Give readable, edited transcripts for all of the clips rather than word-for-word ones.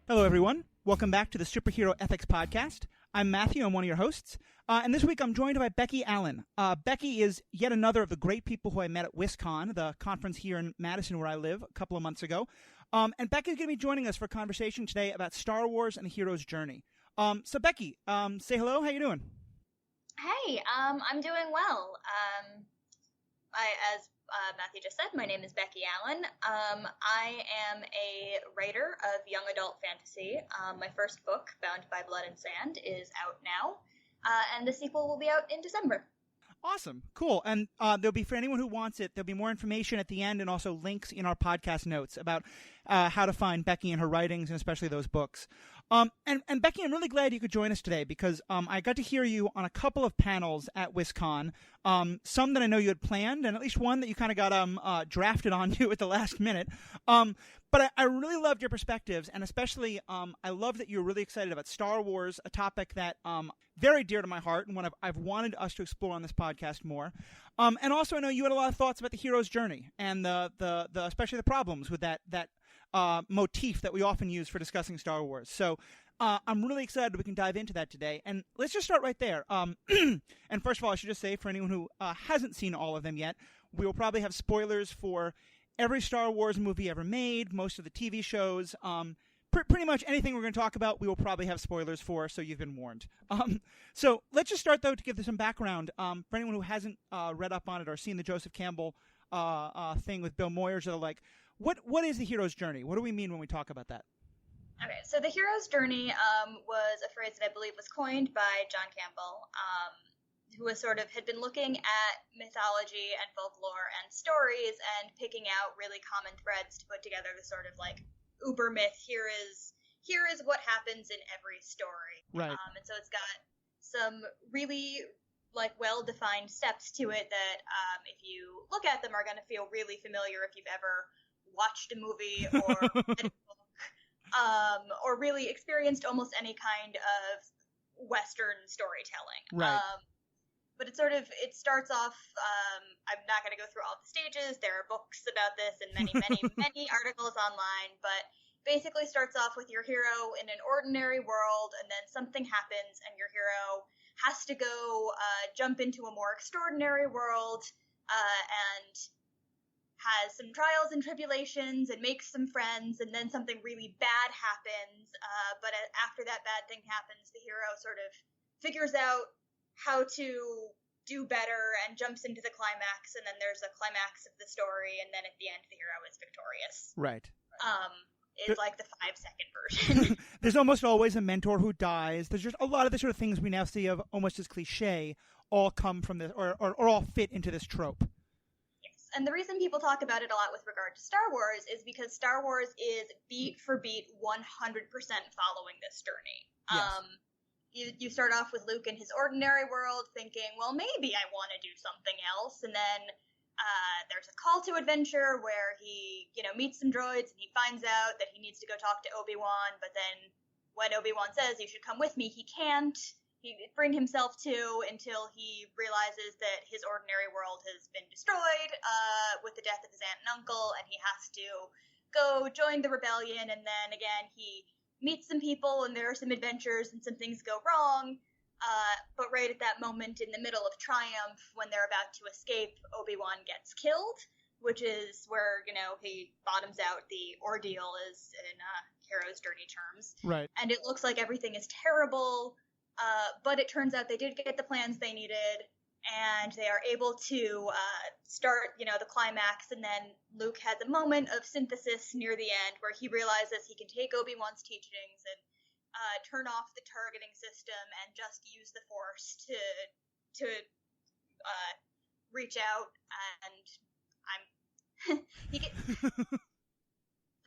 Hello, everyone. Welcome back to the Superhero Ethics Podcast. I'm Matthew. I'm one of your hosts. And this week I'm joined by Becky Allen. Becky is yet another of the great people who I met at WisCon, the conference here in Madison where I live, a couple of months ago. And Becky's going to be joining us for a conversation today about Star Wars and the hero's journey. So Becky, say hello. How you doing? Hey, I'm doing well. As Matthew just said, my name is Becky Allen. I am a writer of young adult fantasy. My first book, Bound by Blood and Sand, is out now, and the sequel will be out in December. Awesome. Cool. And there'll be, for anyone who wants it, there'll be more information at the end and also links in our podcast notes about how to find Becky and her writings, and especially those books. And Becky, I'm really glad you could join us today because I got to hear you on a couple of panels at WisCon, some that I know you had planned, and at least one that you kind of got drafted onto at the last minute. But I really loved your perspectives, and especially I love that you're really excited about Star Wars, a topic that very dear to my heart and one I've wanted us to explore on this podcast more. And also, I know you had a lot of thoughts about the hero's journey and the especially the problems with that motif that we often use for discussing Star Wars. So I'm really excited we can dive into that today. And let's just start right there. And first of all, I should just say, for anyone who hasn't seen all of them yet, we will probably have spoilers for every Star Wars movie ever made, most of the TV shows. Pretty much anything we're going to talk about, we will probably have spoilers for, so you've been warned. So let's just start, though, to give this some background. For anyone who hasn't read up on it or seen the Joseph Campbell thing with Bill Moyers or the like, what is the hero's journey? What do we mean when we talk about that? Okay, so the hero's journey was a phrase that I believe was coined by John Campbell, who was had been looking at mythology and folklore and stories and picking out really common threads to put together the sort of like uber myth. Here is what happens in every story. Right. And so it's got some really like well-defined steps to it that if you look at them are going to feel really familiar if you've ever watched a movie or read a book, or really experienced almost any kind of Western storytelling. Right. But it starts off, I'm not going to go through all the stages. There are books about this and many, many, many articles online, but basically starts off with your hero in an ordinary world, and then something happens and your hero has to go jump into a more extraordinary world and has some trials and tribulations and makes some friends, and then something really bad happens. But after that bad thing happens, the hero sort of figures out how to do better and jumps into the climax, and then there's a climax of the story, and then at the end the hero is victorious. Right. It's like the 5-second version. There's almost always a mentor who dies. There's just a lot of the sort of things we now see of almost as cliche all come from this, or all fit into this trope. Yes, and the reason people talk about it a lot with regard to Star Wars is because Star Wars is beat for beat 100% following this journey. Yes. You start off with Luke in his ordinary world thinking, well, maybe I want to do something else, and then there's a call to adventure where he, meets some droids and he finds out that he needs to go talk to Obi-Wan, but then when Obi-Wan says, you should come with me, he can't bring himself to until he realizes that his ordinary world has been destroyed with the death of his aunt and uncle, and he has to go join the rebellion, and then again he meets some people and there are some adventures and some things go wrong. But right at that moment in the middle of triumph, when they're about to escape, Obi-Wan gets killed, which is where, he bottoms out. The ordeal is in hero's journey terms. Right. And it looks like everything is terrible, but it turns out they did get the plans they needed, and they are able to start, the climax, and then Luke has a moment of synthesis near the end where he realizes he can take Obi-Wan's teachings and turn off the targeting system and just use the Force to reach out, and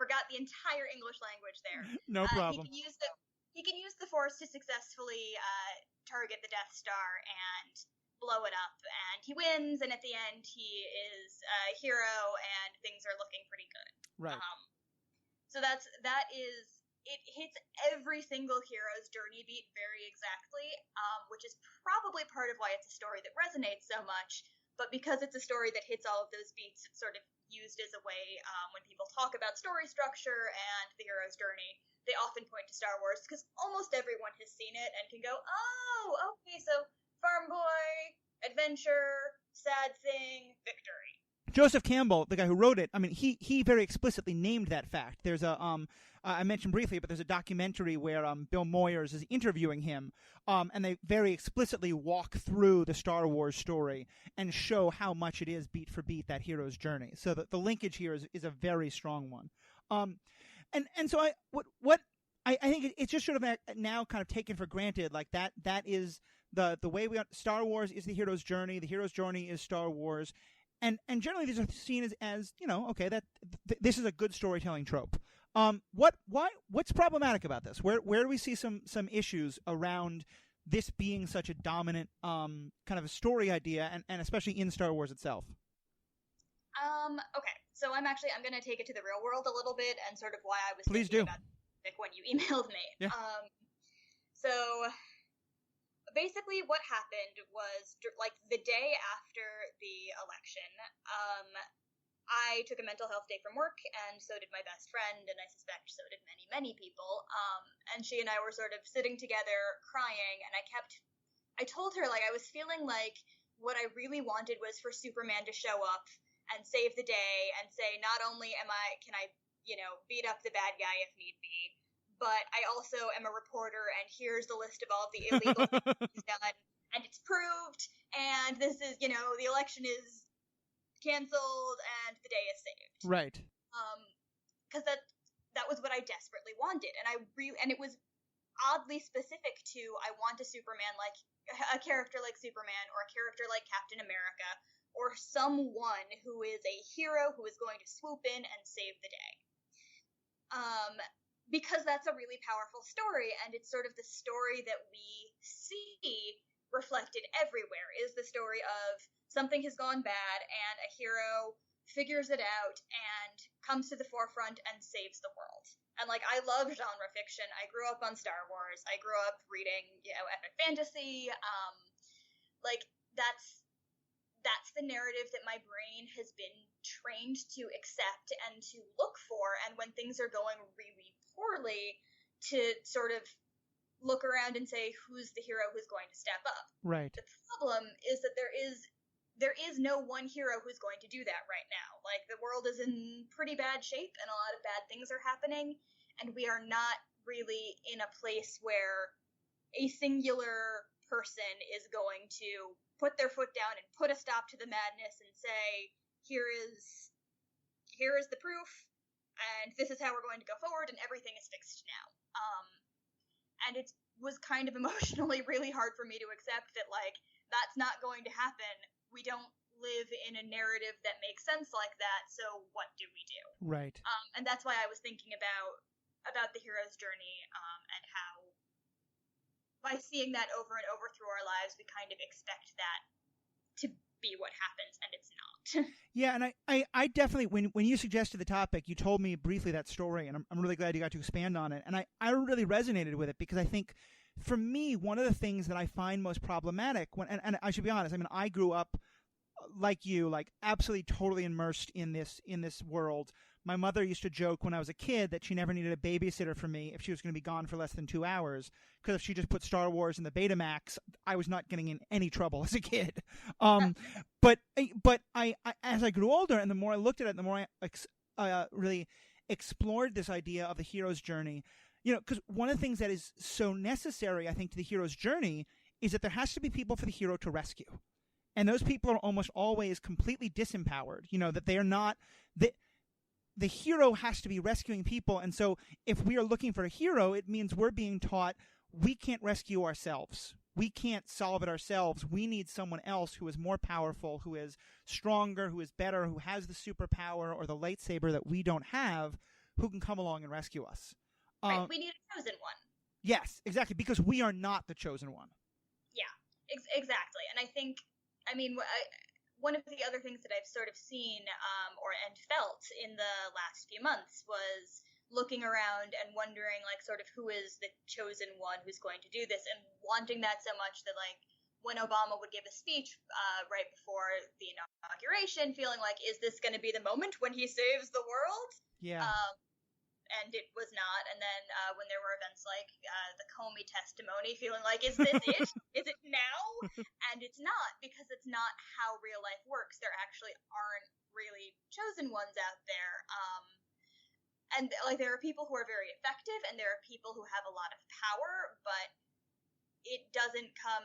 forgot the entire English language there. No problem. He can use the Force to successfully target the Death Star and blow it up, and he wins, and at the end he is a hero and things are looking pretty good. Right. So it hits every single hero's journey beat very exactly, which is probably part of why it's a story that resonates so much. But because it's a story that hits all of those beats, it's sort of used as a way when people talk about story structure and the hero's journey. They often point to Star Wars because almost everyone has seen it and can go, oh, okay, so farm boy, adventure, sad thing, victory. Joseph Campbell, the guy who wrote it, I mean, he very explicitly named that fact. There's a I mentioned briefly, but there's a documentary where Bill Moyers is interviewing him, and they very explicitly walk through the Star Wars story and show how much it is beat for beat that hero's journey. So the linkage here is a very strong one. And so I think it's just sort of now kind of taken for granted, like that is the way Star Wars is the hero's journey. The hero's journey is Star Wars. And generally these are seen as okay, that this is a good storytelling trope. What's problematic about this? Where do we see some issues around this being such a dominant kind of a story idea, and especially in Star Wars itself? Okay, so I'm going to take it to the real world a little bit and sort of why I was Please thinking do. about it when you emailed me. Yeah. So basically what happened was, like, the day after the election, I took a mental health day from work, and so did my best friend, and I suspect so did many, many people. And she and I were sort of sitting together crying, and I told her, like, I was feeling like what I really wanted was for Superman to show up and save the day and say, not only can I beat up the bad guy if need be, but I also am a reporter, and here's the list of all of the illegal things he's done, and it's proved, and this is, the election is canceled, and the day is saved. Right. Because that was what I desperately wanted, and it was oddly specific to, I want a Superman like, a character like Superman, or a character like Captain America, or someone who is a hero who is going to swoop in and save the day. Because that's a really powerful story, and it's sort of the story that we see reflected everywhere, is the story of something has gone bad, and a hero figures it out and comes to the forefront and saves the world. And, like, I love genre fiction. I grew up on Star Wars. I grew up reading, epic fantasy. Like, that's the narrative that my brain has been trained to accept and to look for, and when things are going really poorly, to sort of look around and say, who's the hero who's going to step up? Right. The problem is that there is no one hero who's going to do that right now. Like, the world is in pretty bad shape, and a lot of bad things are happening, and we are not really in a place where a singular person is going to put their foot down and put a stop to the madness and say, here is the proof, and this is how we're going to go forward, and everything is fixed now. And it was kind of emotionally really hard for me to accept that, like, that's not going to happen. We don't live in a narrative that makes sense like that, so what do we do? Right. And that's why I was thinking about the hero's journey, and how by seeing that over and over through our lives, we kind of expect that to be what happens, and it's not. Yeah, and I definitely, when you suggested the topic, you told me briefly that story, and I'm really glad you got to expand on it. And I really resonated with it, because I think, for me, one of the things that I find most problematic, and I should be honest, I mean, I grew up like you, like absolutely totally immersed in this world. My mother used to joke when I was a kid that she never needed a babysitter for me if she was going to be gone for less than 2 hours, because if she just put Star Wars in the Betamax, I was not getting in any trouble as a kid. But I as I grew older, and the more I looked at it, the more I really explored this idea of the hero's journey. Because one of the things that is so necessary, I think, to the hero's journey is that there has to be people for the hero to rescue. And those people are almost always completely disempowered, that they are not... The hero has to be rescuing people, and so if we are looking for a hero, it means we're being taught we can't rescue ourselves. We can't solve it ourselves. We need someone else who is more powerful, who is stronger, who is better, who has the superpower or the lightsaber that we don't have, who can come along and rescue us. Right, we need a chosen one. Yes, exactly, because we are not the chosen one. Yeah, exactly. And I think, one of the other things that I've sort of seen and felt in the last few months was looking around and wondering, like, sort of who is the chosen one who's going to do this, and wanting that so much that, like, when Obama would give a speech right before the inauguration, feeling like, is this going to be the moment when he saves the world? Yeah. And it was not. And then when there were events like the Comey testimony, feeling like, is this it? Is it now? And it's not, because it's not how real life works. There actually aren't really chosen ones out there. And like, there are people who are very effective, and there are people who have a lot of power, but it doesn't come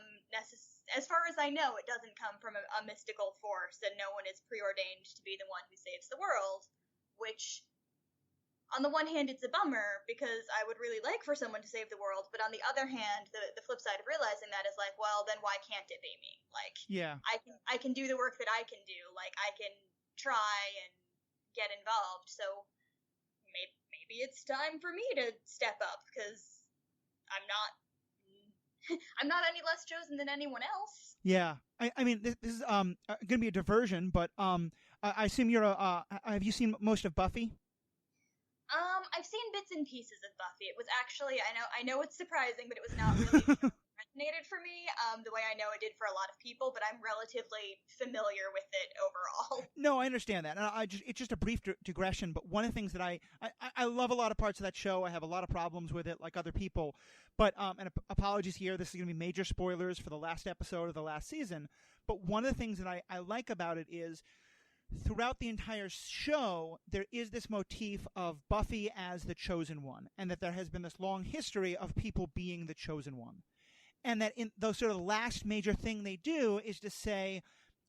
as far as I know, it doesn't come from a mystical force, and no one is preordained to be the one who saves the world, which, on the one hand, it's a bummer, because I would really like for someone to save the world, but on the other hand, the flip side of realizing that is like, well, then why can't it be me? Like, yeah, I can do the work that I can do. Like, I can try and get involved, so maybe it's time for me to step up, because I'm not any less chosen than anyone else. yeah. I mean, this is going to be a diversion, but I assume you're have you seen most of Buffy? I've seen bits and pieces of Buffy. It was actually, I know it's surprising, but it was not really resonated for me the way I know it did for a lot of people, but I'm relatively familiar with it overall. No, I understand that. And it's just a brief digression, but one of the things that I love a lot of parts of that show. I have a lot of problems with it, like other people. But, and apologies here, this is going to be major spoilers for the last episode of the last season. But one of the things that I like about it is, throughout the entire show, there is this motif of Buffy as the chosen one, and that there has been this long history of people being the chosen one. And that in the sort of last major thing they do is to say,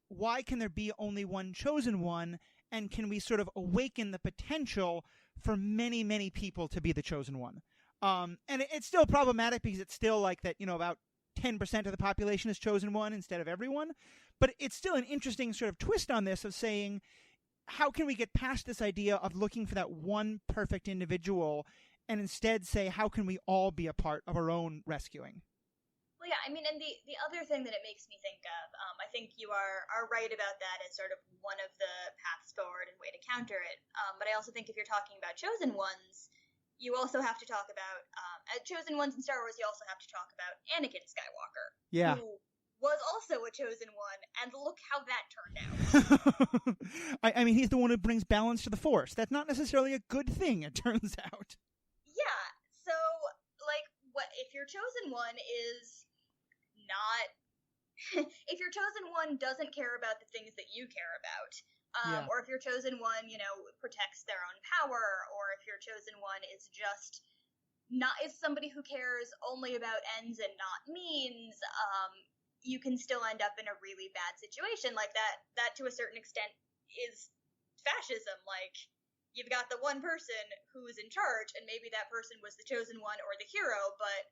why can there be only one chosen one? And can we sort of awaken the potential for many, many people to be the chosen one? And it's still problematic, because it's still like that, about 10% of the population is chosen one instead of everyone. But it's still an interesting sort of twist on this, of saying, how can we get past this idea of looking for that one perfect individual, and instead say, how can we all be a part of our own rescuing? Well, yeah, I mean, and the other thing that it makes me think of, I think you are right about that as sort of one of the paths forward and way to counter it. But I also think if you're talking about chosen ones, you also have to talk about, chosen ones in Star Wars, you also have to talk about Anakin Skywalker. Yeah. Who was also a chosen one, and look how that turned out. I mean, he's the one who brings balance to the Force. That's not necessarily a good thing, it turns out. Yeah, so, like, what if your chosen one is not, if your chosen one doesn't care about the things that you care about, or if your chosen one, protects their own power, or if your chosen one is just is somebody who cares only about ends and not means, you can still end up in a really bad situation. Like that to a certain extent is fascism. Like, you've got the one person who's in charge, and maybe that person was the chosen one or the hero, but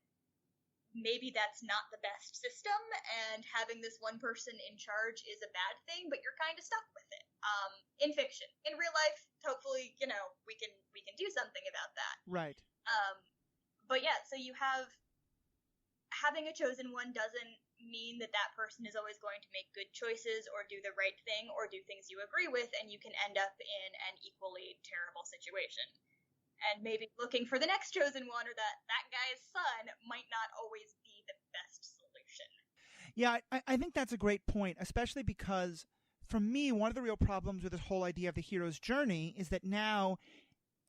maybe that's not the best system, and having this one person in charge is a bad thing, but you're kind of stuck with it. In fiction. In real life, hopefully, we can do something about that. Right. But yeah, so you have, having a chosen one doesn't mean that person is always going to make good choices or do the right thing or do things you agree with, and you can end up in an equally terrible situation. And maybe looking for the next chosen one, or that guy's son, might not always be the best solution. Yeah, I think that's a great point, especially because, for me, one of the real problems with this whole idea of the hero's journey is that now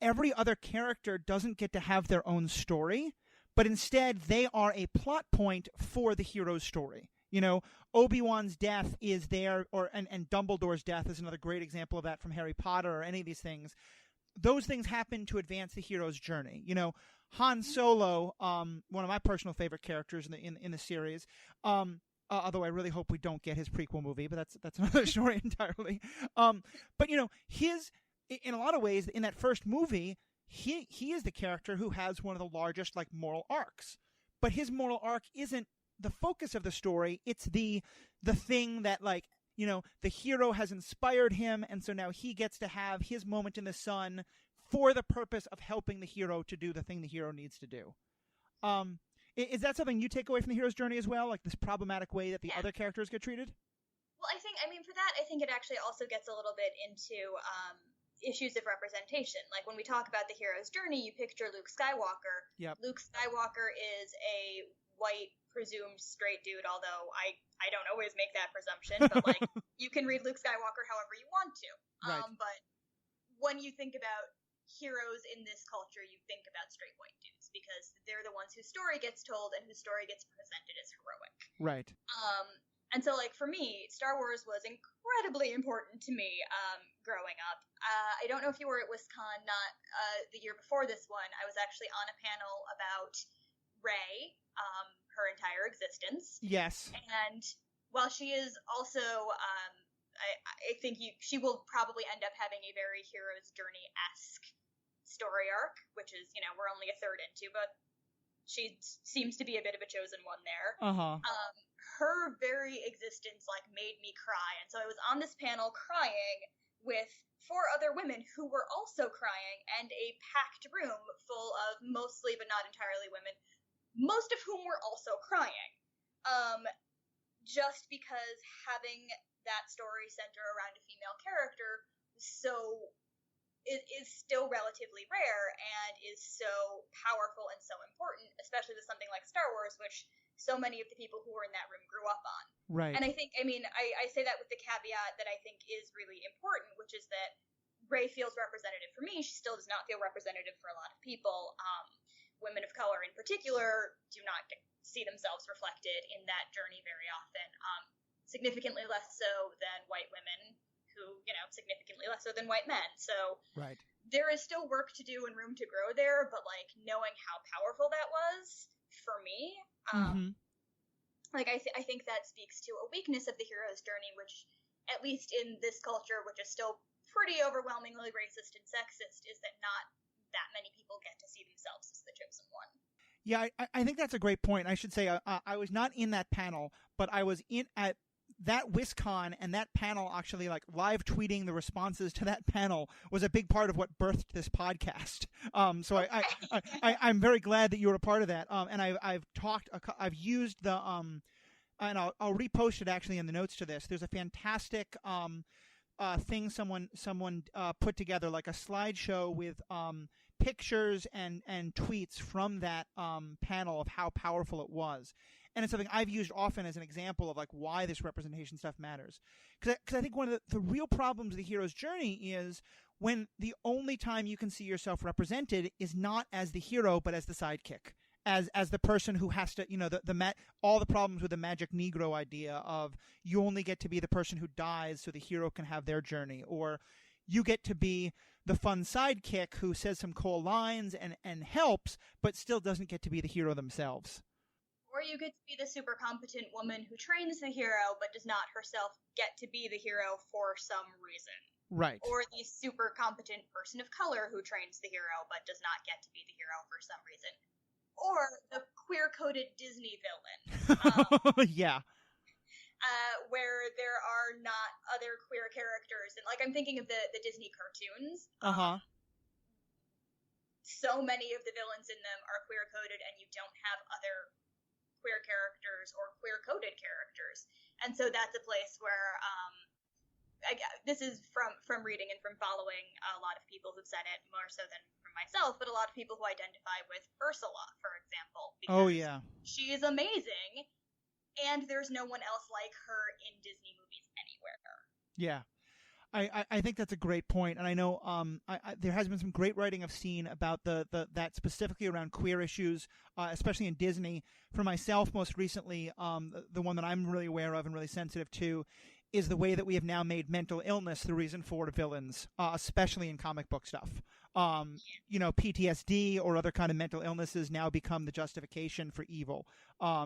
every other character doesn't get to have their own story, but instead they are a plot point for the hero's story. Obi-Wan's death is there, and Dumbledore's death is another great example of that from Harry Potter or any of these things. Those things happen to advance the hero's journey. Han Solo, one of my personal favorite characters in the series. Although I really hope we don't get his prequel movie, but that's another story entirely. But his, in a lot of ways, in that first movie, he is the character who has one of the largest moral arcs. But his moral arc isn't the focus of the story. It's the thing that the hero has inspired him, and so now he gets to have his moment in the sun for the purpose of helping the hero to do the thing the hero needs to do. Is that something you take away from the hero's journey as well, like this problematic way that the other characters get treated? Well, for that, I think it actually also gets a little bit into issues of representation. Like, when we talk about the hero's journey, you picture Luke Skywalker. Yep. Luke Skywalker is a white presumed straight dude, although I don't always make that presumption, but like you can read Luke Skywalker however you want to. Right. But when you think about heroes in this culture, you think about straight white dudes because they're the ones whose story gets told and whose story gets presented as heroic. Right. And so, like, for me, Star Wars was incredibly important to me growing up. I don't know if you were at WisCon, not the year before this one. I was actually on a panel about Rey, her entire existence. Yes. And while she is also, I think she will probably end up having a very hero's journey-esque story arc, which is, we're only a third into, but she seems to be a bit of a chosen one there. Uh-huh. Her very existence made me cry, and so I was on this panel crying with 4 other women who were also crying, and a packed room full of mostly but not entirely women, most of whom were also crying. Just because having that story center around a female character is still relatively rare and is so powerful and so important, especially with something like Star Wars, which so many of the people who were in that room grew up on. Right. And I think, I say that with the caveat that I think is really important, which is that Rey feels representative for me. She still does not feel representative for a lot of people. Women of color in particular do not see themselves reflected in that journey very often, significantly less so than white women who, significantly less so than white men. So right. There is still work to do and room to grow there, but knowing how powerful that was for me, I think that speaks to a weakness of the hero's journey, which, at least in this culture, which is still pretty overwhelmingly racist and sexist, is that not that many people get to see themselves as the chosen one. Yeah, I think that's a great point. I should say I was not in that panel, but I was at that WisCon, and that panel actually live tweeting the responses to that panel was a big part of what birthed this podcast. So I'm very glad that you were a part of that. And I've used the and I'll repost it actually in the notes to this. There's a fantastic thing someone put together, like a slideshow with pictures and tweets from that panel of how powerful it was. And it's something I've used often as an example of why this representation stuff matters. Because I think one of the real problems of the hero's journey is when the only time you can see yourself represented is not as the hero, but as the sidekick. As the person who has to, all the problems with the magic Negro idea of you only get to be the person who dies so the hero can have their journey, or you get to be the fun sidekick who says some cool lines and helps, but still doesn't get to be the hero themselves. Or you get to be the super competent woman who trains the hero, but does not herself get to be the hero for some reason. Right. Or the super competent person of color who trains the hero, but does not get to be the hero for some reason. Or the queer-coded Disney villain. Yeah. Where there are not other queer characters. And I'm thinking of the Disney cartoons. So many of the villains in them are queer-coded, and you don't have other queer characters or queer-coded characters. And so that's a place where, this is from reading and from following a lot of people who've said it, more so than from myself, but a lot of people who identify with Ursula, for example. Oh, yeah. She is amazing, and there's no one else like her in Disney movies anywhere. Yeah. I think that's a great point, and I know there has been some great writing I've seen about that specifically around queer issues, especially in Disney. For myself, most recently, the one that I'm really aware of and really sensitive to is the way that we have now made mental illness the reason for villains, especially in comic book stuff. PTSD or other kind of mental illnesses now become the justification for evil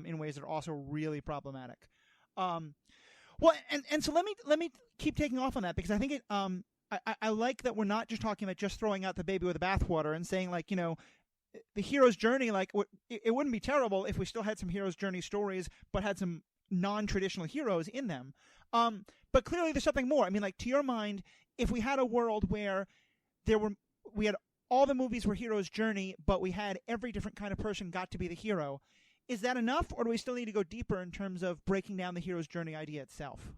in ways that are also really problematic. Well, and so let me keep taking off on that, because I think I like that we're not just talking about just throwing out the baby with the bathwater and saying the hero's journey, it wouldn't be terrible if we still had some hero's journey stories, but had some non-traditional heroes in them. But clearly there's something more. I mean, to your mind, if we had a world where we had all the movies were hero's journey, but we had every different kind of person got to be the hero, is that enough, or do we still need to go deeper in terms of breaking down the hero's journey idea itself?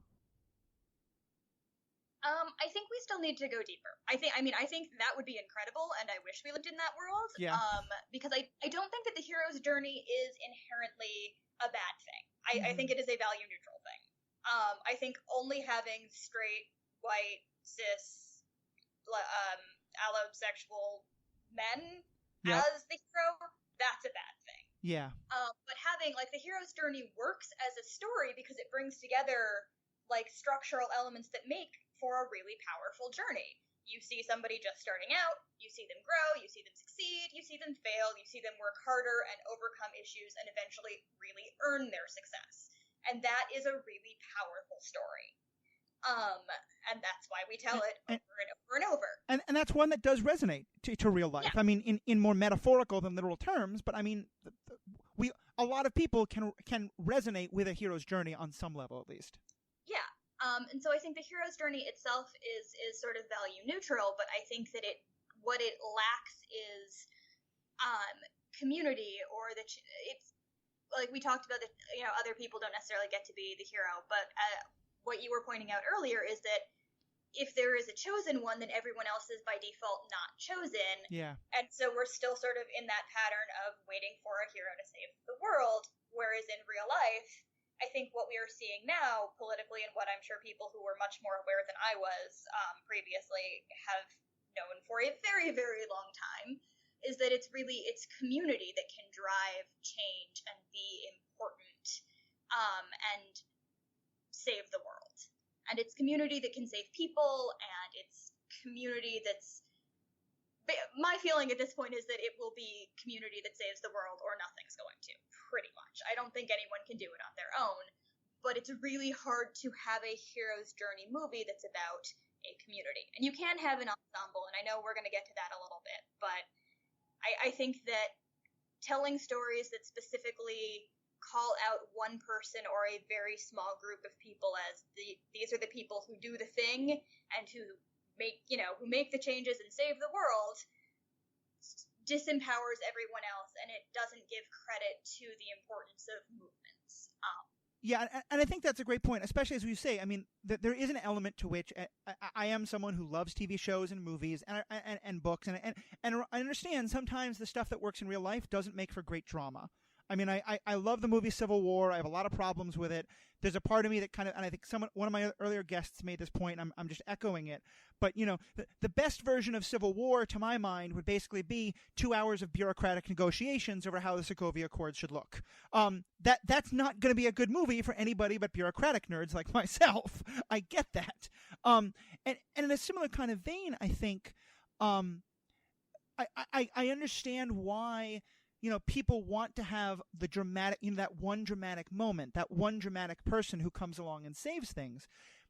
I think we still need to go deeper. I think that would be incredible, and I wish we lived in that world. Yeah. Because I don't think that the hero's journey is inherently a bad thing. I think it is a value neutral thing. I think only having straight, white, cis, allosexual men as the hero, that's a bad thing. Yeah. But having, like, the hero's journey works as a story because it brings together, like, structural elements that make for a really powerful journey. You see somebody just starting out, you see them grow, you see them succeed, you see them fail, you see them work harder and overcome issues and eventually really earn their success. And that is a really powerful story. And that's why we tell it over and over and over. And that's one that does resonate to real life. Yeah. I mean, in more metaphorical than literal terms, but I mean, a lot of people can resonate with a hero's journey on some level, at least. Yeah. And so I think the hero's journey itself is sort of value neutral, but I think that what it lacks is community, or it's like we talked about that, other people don't necessarily get to be the hero, but what you were pointing out earlier is that if there is a chosen one, then everyone else is by default not chosen. Yeah. And so we're still sort of in that pattern of waiting for a hero to save the world, whereas in real life, I think what we are seeing now politically, and what I'm sure people who were much more aware than I was previously have known for a very, very long time, is that it's community that can drive change and be important and save the world. And it's community that can save people, and it's community that's... My feeling at this point is that it will be community that saves the world, or nothing's going to, pretty much. I don't think anyone can do it on their own, but it's really hard to have a hero's journey movie that's about a community. And you can have an ensemble, and I know we're going to get to that a little bit, but I think that telling stories that specifically call out one person or a very small group of people as these are the people who do the thing and who make the changes and save the world, disempowers everyone else, and it doesn't give credit to the importance of movements. Yeah, and I think that's a great point, especially as you say. I mean, there is an element to which I am someone who loves TV shows and movies and books, and I understand sometimes the stuff that works in real life doesn't make for great drama. I mean, I love the movie Civil War. I have a lot of problems with it. There's a part of me that kind of, and I think one of my earlier guests made this point, and I'm just echoing it. But, the best version of Civil War, to my mind, would basically be 2 hours of bureaucratic negotiations over how the Sokovia Accords should look. That's not going to be a good movie for anybody but bureaucratic nerds like myself. I get that. And in a similar kind of vein, I think, I understand why people want to have the dramatic, that one dramatic moment, that one dramatic person who comes along and saves things.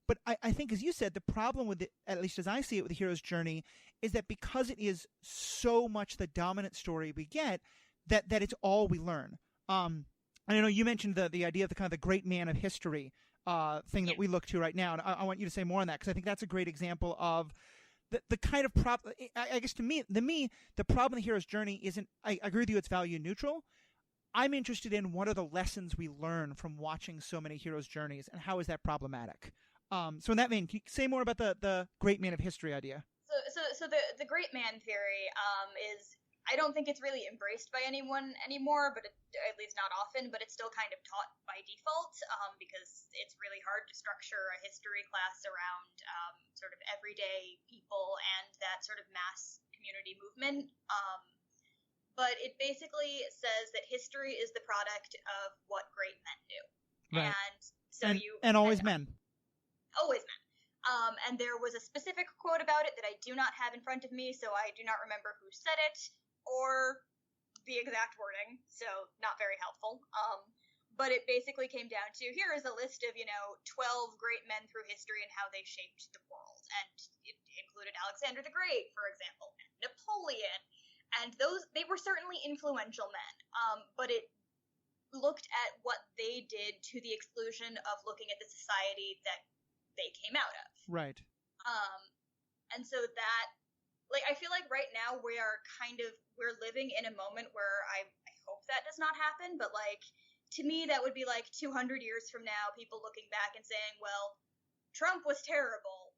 But I think, as you said, the problem with it, at least as I see it with the hero's journey, is that because it is so much the dominant story we get, that it's all we learn. And I know you mentioned the idea of the kind of the great man of history thing that we look to right now. And I want you to say more on that, because I think that's a great example of the kind of problem. I guess to me, the problem of the hero's journey isn't, I agree with you, it's value neutral. I'm interested in what are the lessons we learn from watching so many heroes' journeys, and how is that problematic? So in that vein, can you say more about the great man of history idea? So the great man theory is, I don't think it's really embraced by anyone anymore, but at least not often, but it's still kind of taught by default because it's really hard to structure a history class around sort of everyday people and that sort of mass community movement. But it basically says that history is the product of what great men do. Right. And so always men. Always men. And there was a specific quote about it that I do not have in front of me, so I do not remember who said it or the exact wording, so not very helpful. But it basically came down to, here is a list of, 12 great men through history and how they shaped the world. And it included Alexander the Great, for example, and Napoleon. And they were certainly influential men, but it looked at what they did to the exclusion of looking at the society that they came out of. Right. And so that, I feel like right now we're living in a moment where I hope that does not happen, but to me that would be 200 years from now, people looking back and saying, well, Trump was terrible,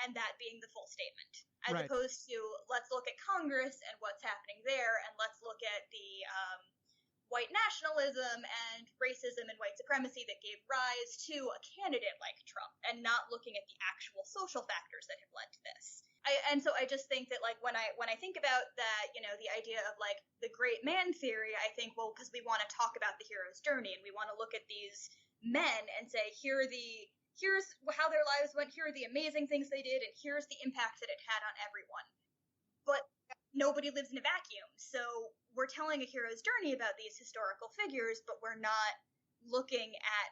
and that being the full statement, as Right. opposed to let's look at Congress and what's happening there, and let's look at the white nationalism and racism and white supremacy that gave rise to a candidate like Trump, and not looking at the actual social factors that have led to this. And so I just think that, like, when I think about that, you know, the idea of like the great man theory, I think, well, because we want to talk about the hero's journey, and we want to look at these men and say, here's how their lives went, here are the amazing things they did, and here's the impact that it had on everyone. But nobody lives in a vacuum, so we're telling a hero's journey about these historical figures, but we're not looking at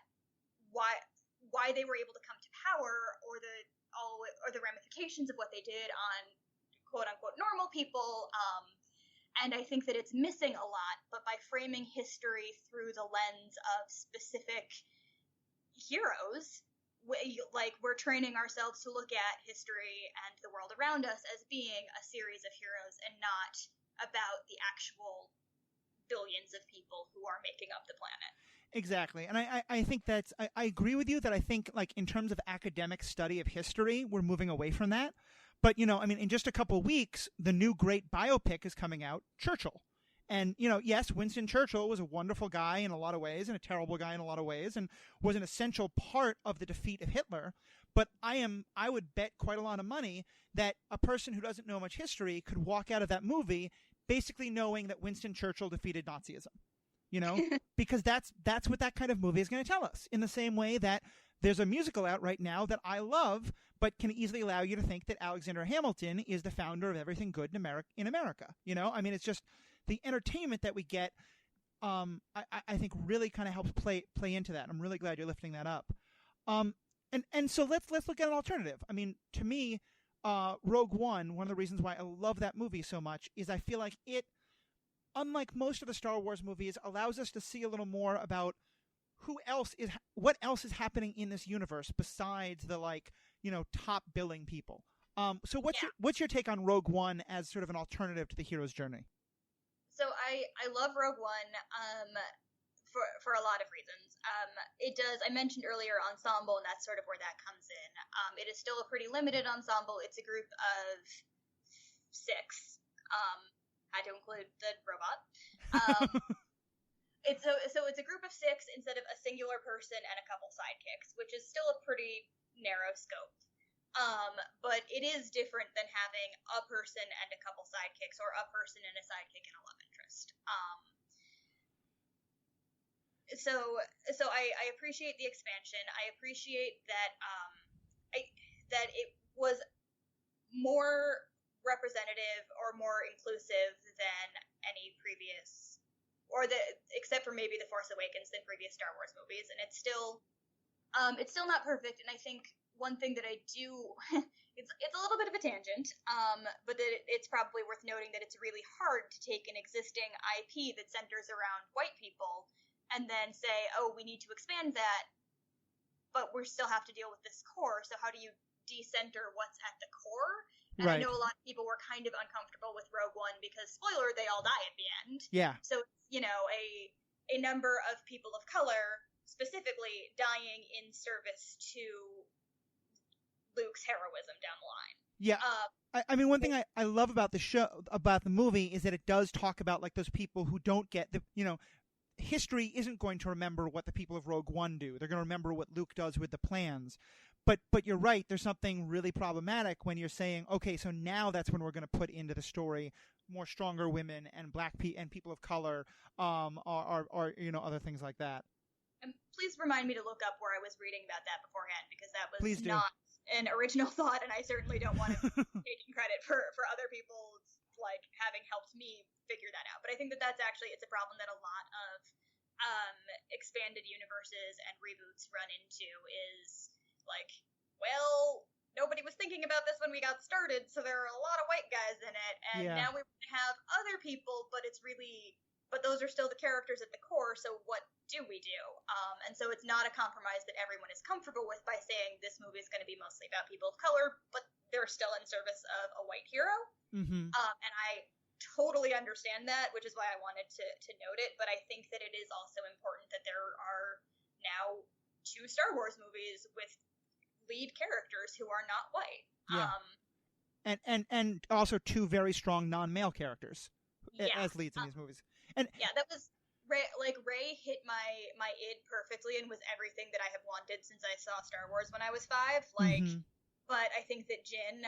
why they were able to come to power, or the ramifications of what they did on quote unquote normal people. And I think that it's missing a lot, but by framing history through the lens of specific heroes, we're training ourselves to look at history and the world around us as being a series of heroes, and not about the actual billions of people who are making up the planet. Exactly. And I think I agree with you that I think, like, in terms of academic study of history, we're moving away from that. But, you know, I mean, in just a couple of weeks, the new great biopic is coming out, Churchill. And, you know, yes, Winston Churchill was a wonderful guy in a lot of ways and a terrible guy in a lot of ways, and was an essential part of the defeat of Hitler. But I would bet quite a lot of money that a person who doesn't know much history could walk out of that movie basically knowing that Winston Churchill defeated Nazism. You know, because that's what that kind of movie is going to tell us, in the same way that there's a musical out right now that I love, but can easily allow you to think that Alexander Hamilton is the founder of everything good in America. You know, I mean, it's just the entertainment that we get. I think really kind of helps play into that. I'm really glad you're lifting that up. And so let's look at an alternative. I mean, to me, Rogue One, one of the reasons why I love that movie so much is I feel like it, unlike most of the Star Wars movies, allows us to see a little more about what else is happening in this universe besides the, like, you know, top billing people. So what's your take on Rogue One as sort of an alternative to the hero's journey? So I love Rogue One for a lot of reasons. It does, I mentioned earlier, ensemble, and that's sort of where that comes in. It is still a pretty limited ensemble. It's a group of 6. Had to include the robot. It's a group of 6 instead of a singular person and a couple sidekicks, which is still a pretty narrow scope. But it is different than having a person and a couple sidekicks, or a person and a sidekick and a love interest. So I appreciate the expansion. I appreciate that that it was more representative or more inclusive than any previous, except for maybe The Force Awakens, than previous Star Wars movies. And it's still not perfect. And I think one thing that I do, it's a little bit of a tangent, but that it's probably worth noting that it's really hard to take an existing IP that centers around white people and then say, oh, we need to expand that, but we still have to deal with this core. So how do you decenter what's at the core? And right. I know a lot of people were kind of uncomfortable with Rogue One because, spoiler, they all die at the end. Yeah. So, you know, a number of people of color specifically dying in service to Luke's heroism down the line. Yeah. I mean, one thing I love about the show, about the movie, is that it does talk about, like, those people who don't get the, you know, history isn't going to remember what the people of Rogue One do. They're going to remember what Luke does with the plans. But you're right. There's something really problematic when you're saying, okay, so now that's when we're going to put into the story more stronger women and and people of color, or you know, other things like that. And please remind me to look up where I was reading about that beforehand, because that was not an original thought, and I certainly don't want to take credit for other people, like, having helped me figure that out. But I think that that's actually, it's a problem that a lot of expanded universes and reboots run into, is like, well, nobody was thinking about this when we got started, so there are a lot of white guys in it, and now we have other people, but those are still the characters at the core, so what do we do? And so it's not a compromise that everyone is comfortable with by saying this movie is going to be mostly about people of color, but they're still in service of a white hero. Mm-hmm. And I totally understand that, which is why I wanted to note it, but I think that it is also important that there are now 2 Star Wars movies with lead characters who are not white. Yeah. And also two very strong non-male characters as leads in these movies. And yeah, that was Ray. Like Ray hit my id perfectly and was everything that I have wanted since I saw Star Wars when I was 5. Like, but I think that Jin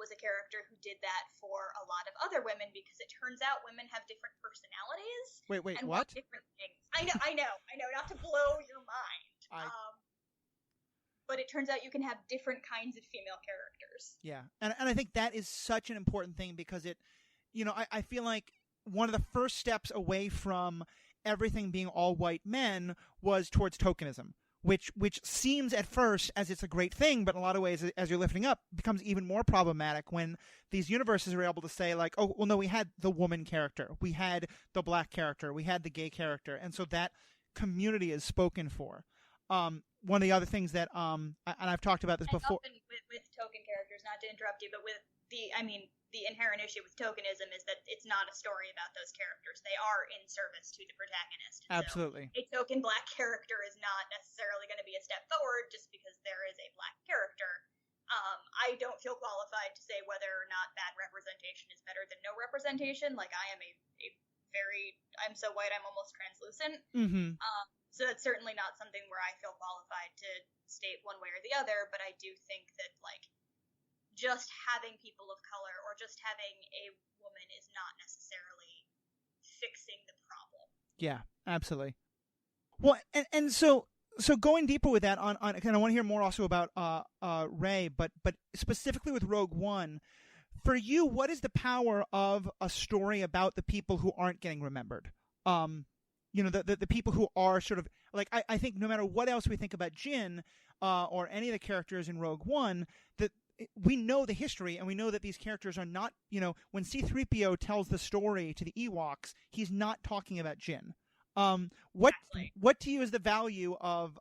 was a character who did that for a lot of other women because it turns out women have different personalities. Wait, and what? Different things. I know. Not to blow your mind. But it turns out you can have different kinds of female characters. Yeah, and I think that is such an important thing because it, I feel like one of the first steps away from everything being all white men was towards tokenism, which seems at first as it's a great thing, but in a lot of ways, as you're lifting up, becomes even more problematic when these universes are able to say like, oh, well, no, we had the woman character, we had the black character, we had the gay character, and so that community is spoken for. One of the other things that, and I've talked about this before. Often with token characters, not to interrupt you, but with the inherent issue with tokenism is that it's not a story about those characters. They are in service to the protagonist. And absolutely. So a token black character is not necessarily going to be a step forward just because there is a black character. I don't feel qualified to say whether or not that representation is better than no representation. Like, I am I'm so white I'm almost translucent. Mm-hmm. So that's certainly not something where I feel qualified to state one way or the other, but I do think that, like, just having people of color or just having a woman is not necessarily fixing the problem. Yeah, absolutely. Well, and so going deeper with that and I want to hear more also about Rey, but specifically with Rogue One, for you, what is the power of a story about the people who aren't getting remembered? The people who are sort of like, I think no matter what else we think about Jin or any of the characters in Rogue One, that we know the history and we know that these characters are not, when C-3PO tells the story to the Ewoks, he's not talking about Jin. What to you is the value of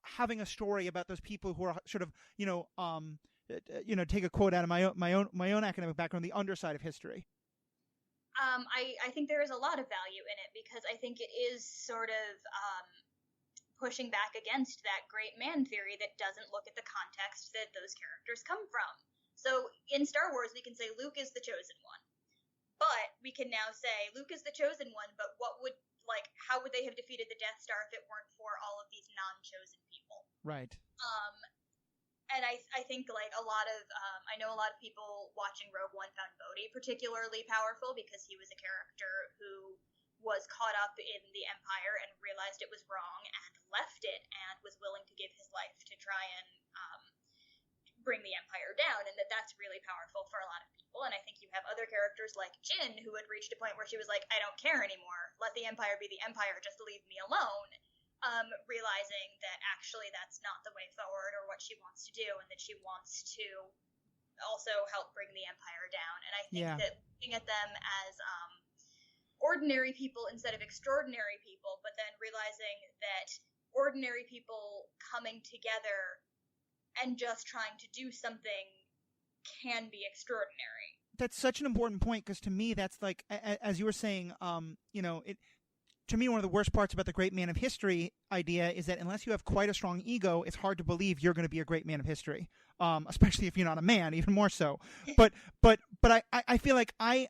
having a story about those people who are sort of, take a quote out of my own academic background, the underside of history? I think there is a lot of value in it because I think it is sort of pushing back against that great man theory that doesn't look at the context that those characters come from. So in Star Wars, we can say Luke is the chosen one, but we can now say Luke is the chosen one, but how would they have defeated the Death Star if it weren't for all of these non-chosen people? Right. And I think, like, a lot of, I know a lot of people watching Rogue One found Bodhi particularly powerful because he was a character who was caught up in the Empire and realized it was wrong and left it and was willing to give his life to try and bring the Empire down, and that's really powerful for a lot of people. And I think you have other characters like Jin who had reached a point where she was like, I don't care anymore. Let the Empire be the Empire. Just leave me alone. Realizing that actually that's not the way forward or what she wants to do, and that she wants to also help bring the Empire down. And I think that looking at them as ordinary people instead of extraordinary people, but then realizing that ordinary people coming together and just trying to do something can be extraordinary. That's such an important point because to me that's like, as you were saying, to me, one of the worst parts about the great man of history idea is that unless you have quite a strong ego, it's hard to believe you're going to be a great man of history, especially if you're not a man, even more so. But I feel like I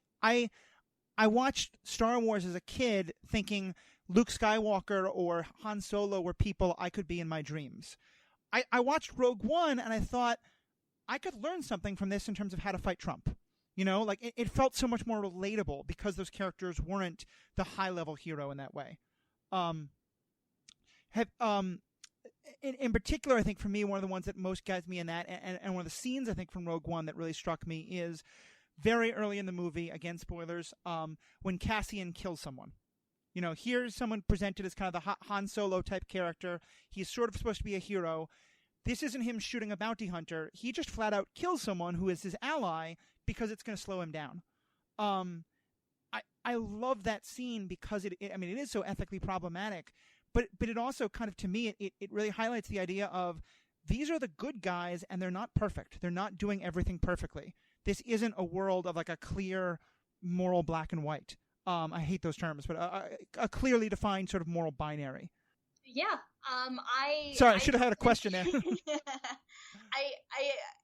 watched Star Wars as a kid thinking Luke Skywalker or Han Solo were people I could be in my dreams. I watched Rogue One and I thought I could learn something from this in terms of how to fight Trump. It felt so much more relatable because those characters weren't the high-level hero in that way. In particular, I think for me, one of the ones that most guides me in that, and one of the scenes I think from Rogue One that really struck me is very early in the movie, again, spoilers, when Cassian kills someone. Here's someone presented as kind of the Han Solo type character. He's sort of supposed to be a hero. This isn't him shooting a bounty hunter. He just flat out kills someone who is his ally because it's going to slow him down. I love that scene because it is so ethically problematic, but it also kind of, to me, it really highlights the idea of these are the good guys and they're not perfect. They're not doing everything perfectly. This isn't a world of like a clear moral black and white. I hate those terms, but a clearly defined sort of moral binary. Yeah. Sorry, I should have had a question there.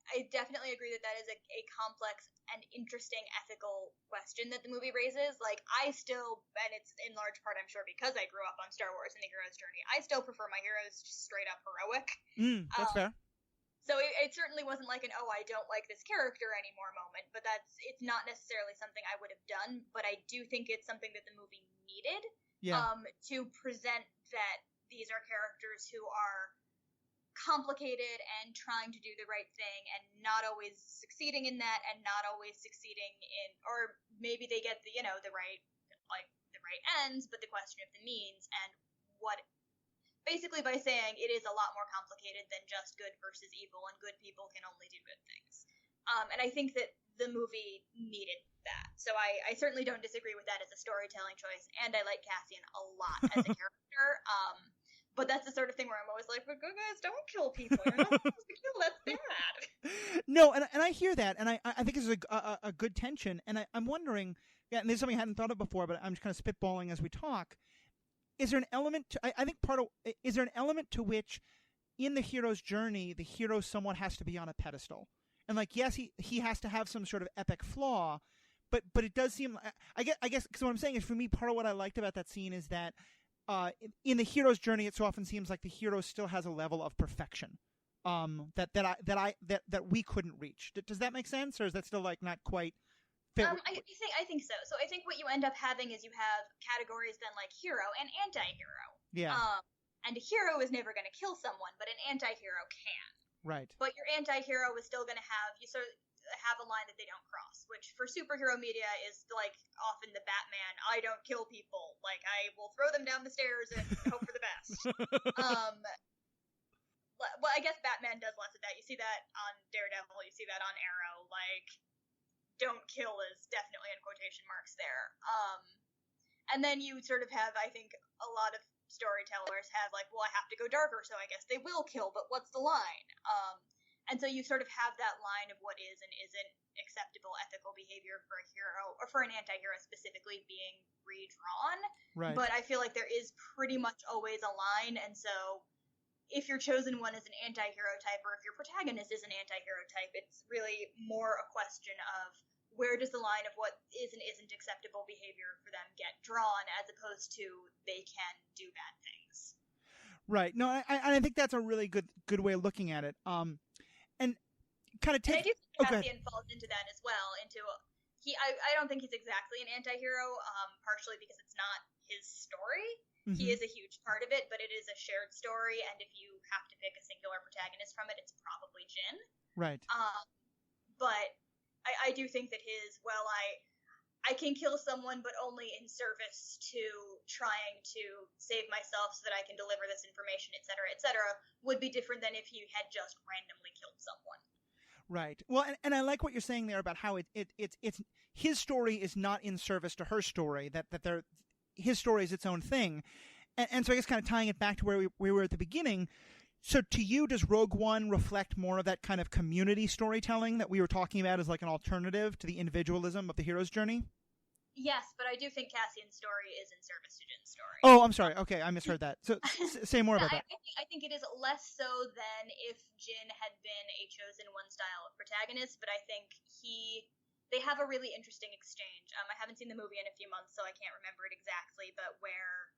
I definitely agree that that is a complex and interesting ethical question that the movie raises. Like, I still, and it's in large part, I'm sure, because I grew up on Star Wars and the hero's journey, I still prefer my heroes straight up heroic. That's fair. So it certainly wasn't like an, oh, I don't like this character anymore moment, but it's not necessarily something I would have done, but I do think it's something that the movie needed to present that these are characters who are complicated and trying to do the right thing and not always succeeding in that and not always succeeding in, or maybe they get the, the right ends, but the question of the means and what, basically by saying it is a lot more complicated than just good versus evil and good people can only do good things. And I think that the movie needed that. So I certainly don't disagree with that as a storytelling choice, and I like Cassian a lot as a character. But that's the sort of thing where I'm always like, but good guys don't kill people. You're not supposed to kill. That's bad. No, and I hear that, and I think this is a good tension. And I'm wondering, and this is something I hadn't thought of before, but I'm just kind of spitballing as we talk. Is there an element to, I think is there an element to which in the hero's journey, the hero somewhat has to be on a pedestal? And like, yes, he has to have some sort of epic flaw, but it does seem, I guess, because what I'm saying is, for me, part of what I liked about that scene is that in the hero's journey, it so often seems like the hero still has a level of perfection that we couldn't reach. Does that make sense, or is that still like not quite fit? I think so. So I think what you end up having is you have categories then like hero and anti-hero. Yeah. And a hero is never going to kill someone, but an anti-hero can. Right. But your anti-hero is still going to have a line that they don't cross, which for superhero media is like often the Batman, I don't kill people, like I will throw them down the stairs and hope for the best. Well, I guess Batman does less of that. You see that on Daredevil, you see that on Arrow, like don't kill is definitely in quotation marks there. And then you sort of have, I think, a lot of storytellers have like, well, I have to go darker, so I guess they will kill, but what's the line? And so you sort of have that line of what is and isn't acceptable ethical behavior for a hero, or for an anti-hero specifically, being redrawn. Right. But I feel like there is pretty much always a line, and so if your chosen one is an anti-hero type, or if your protagonist is an anti-hero type, it's really more a question of where does the line of what is and isn't acceptable behavior for them get drawn, as opposed to they can do bad things. Right. No, I think that's a really good way of looking at it. And kind of take. And I do think Cassian falls into that as well. I don't think he's exactly an anti-hero, partially because it's not his story. Mm-hmm. He is a huge part of it, but it is a shared story, and if you have to pick a singular protagonist from it, it's probably Jin. Right. But I do think that I can kill someone, but only in service to trying to save myself so that I can deliver this information, et cetera, would be different than if he had just randomly killed someone. Right. Well, and I like what you're saying there about how it's his story is not in service to her story, that his story is its own thing. And so I guess kind of tying it back to where we were at the beginning. So to you, does Rogue One reflect more of that kind of community storytelling that we were talking about as like an alternative to the individualism of the hero's journey? Yes, but I do think Cassian's story is in service to Jin's story. Oh, I'm sorry. Okay, I misheard that. So say more about that. I think it is less so than if Jin had been a chosen one style of protagonist, but I think they have a really interesting exchange. I haven't seen the movie in a few months, so I can't remember it exactly, but where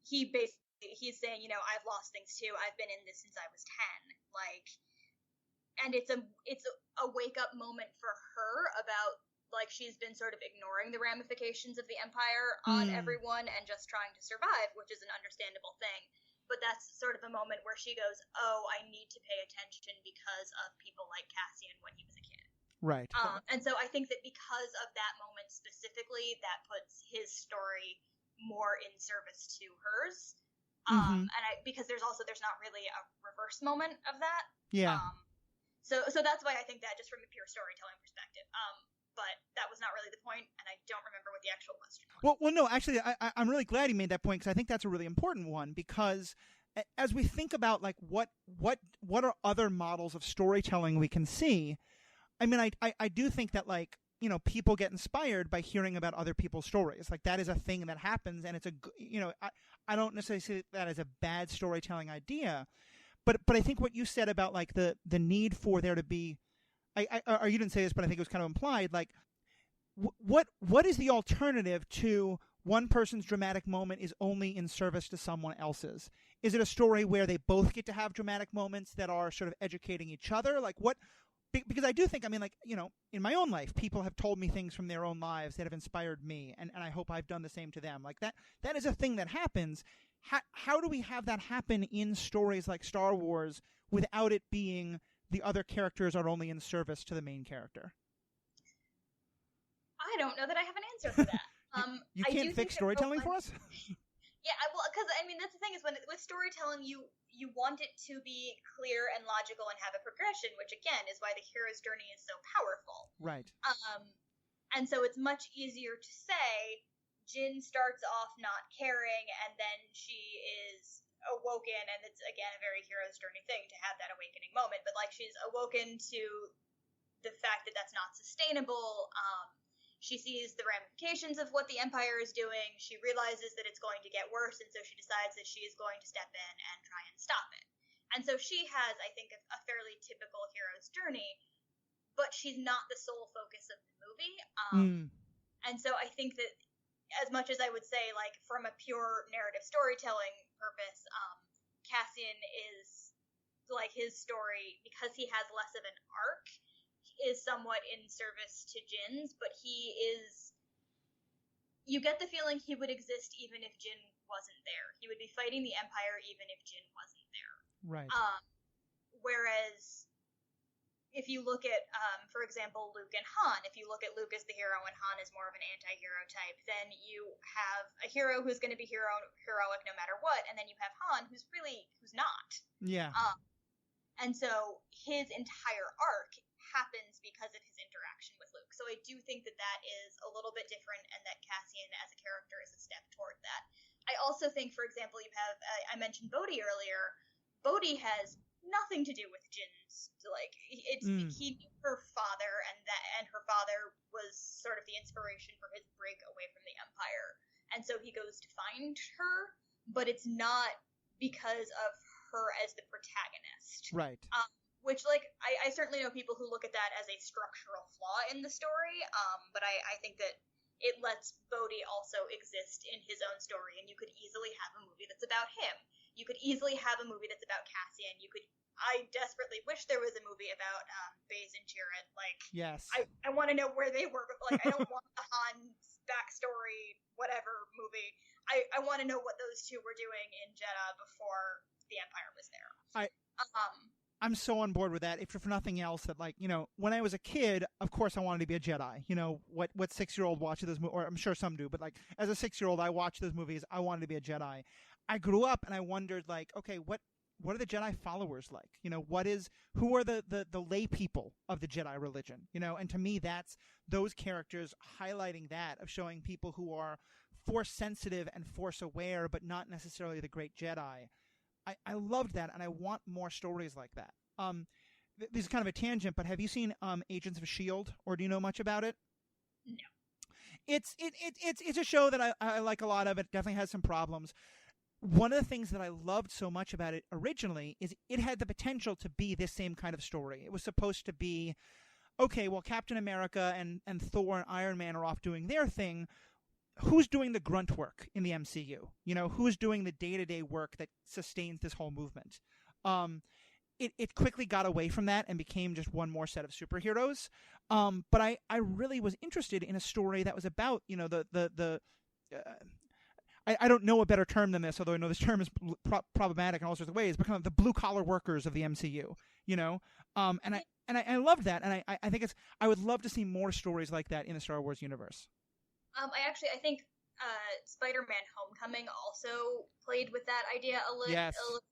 he's saying, I've lost things too. I've been in this since I was 10. Like, and it's a wake up moment for her about, like, she's been sort of ignoring the ramifications of the Empire on everyone and just trying to survive, which is an understandable thing. But that's sort of a moment where she goes, oh, I need to pay attention because of people like Cassian when he was a kid. Right. And so I think that because of that moment specifically, that puts his story more in service to hers. And because there's not really a reverse moment of that. Yeah. So that's why I think that, just from a pure storytelling perspective. But that was not really the point, and I don't remember what the actual question was. Well, no, actually, I'm really glad he made that point, because I think that's a really important one, because as we think about like what are other models of storytelling we can see, I mean, I do think that, like, people get inspired by hearing about other people's stories. Like, that is a thing that happens, and it's I don't necessarily see that as a bad storytelling idea, but I think what you said about like the need for there to be, or you didn't say this, but I think it was kind of implied, like what is the alternative to one person's dramatic moment is only in service to someone else's? Is it a story where they both get to have dramatic moments that are sort of educating each other? Like what? Because I do think, in my own life, people have told me things from their own lives that have inspired me, and I hope I've done the same to them. Like that is a thing that happens. How do we have that happen in stories like Star Wars without it being the other characters are only in service to the main character? I don't know that I have an answer for that. You can't fix storytelling for us? Yeah, well, because that's the thing is with storytelling, you want it to be clear and logical and have a progression, which again is why the hero's journey is so powerful. Right. And so it's much easier to say Jin starts off not caring, and then she is awoken, and it's again a very hero's journey thing to have that awakening moment. But like she's awoken to the fact that that's not sustainable. She sees the ramifications of what the Empire is doing. She realizes that it's going to get worse, and so she decides that she is going to step in and try and stop it. And so she has, I think, a fairly typical hero's journey, but she's not the sole focus of the movie. And so I think that as much as I would say, like, from a pure narrative storytelling purpose, Cassian is, like, his story, because he has less of an arc, is somewhat in service to Jin's, but you get the feeling he would exist even if Jin wasn't there. He would be fighting the Empire even if Jin wasn't there. Right. Whereas if you look at, for example, Luke and Han, if you look at Luke as the hero and Han is more of an anti-hero type, then you have a hero who's going to be heroic no matter what, and then you have Han who's not. Yeah. And so his entire arc happens because of his interaction with Luke. So I do think that is a little bit different, and that Cassian as a character is a step toward that. I also think, for example, you have, I mentioned Bodhi earlier. Bodhi has nothing to do with Jin's, like, he knew her father, and her father was sort of the inspiration for his break away from the Empire. And so he goes to find her, but it's not because of her as the protagonist. Right. Which, like, I certainly know people who look at that as a structural flaw in the story, but I think that it lets Bodhi also exist in his own story, and you could easily have a movie that's about him. You could easily have a movie that's about Cassian. I desperately wish there was a movie about Baze and Chirrut. Like, yes. I want to know where they were, but like, I don't want the Han's backstory, whatever movie. I want to know what those two were doing in Jeddah before the Empire was there. I'm so on board with that. If for nothing else, that, like, when I was a kid, of course I wanted to be a Jedi. What 6-year-old watches those movies, or I'm sure some do, but like as a 6-year-old, I watched those movies. I wanted to be a Jedi. I grew up and I wondered, like, okay, what are the Jedi followers like? Who are the lay people of the Jedi religion? And to me, that's those characters highlighting that, of showing people who are Force sensitive and Force aware, but not necessarily the great Jedi. I loved that, and I want more stories like that. This is kind of a tangent, but have you seen Agents of S.H.I.E.L.D., or do you know much about it? No. It's a show that I like a lot of. It definitely has some problems. One of the things that I loved so much about it originally is it had the potential to be this same kind of story. It was supposed to be, okay, well, Captain America and Thor and Iron Man are off doing their thing. Who's doing the grunt work in the MCU? Who's doing the day-to-day work that sustains this whole movement? It quickly got away from that and became just one more set of superheroes. But I really was interested in a story that was about, I don't know a better term than this, although I know this term is problematic in all sorts of ways, but kind of the blue-collar workers of the MCU, And I loved that, and I think I would love to see more stories like that in the Star Wars universe. I think Spider-Man Homecoming also played with that idea a little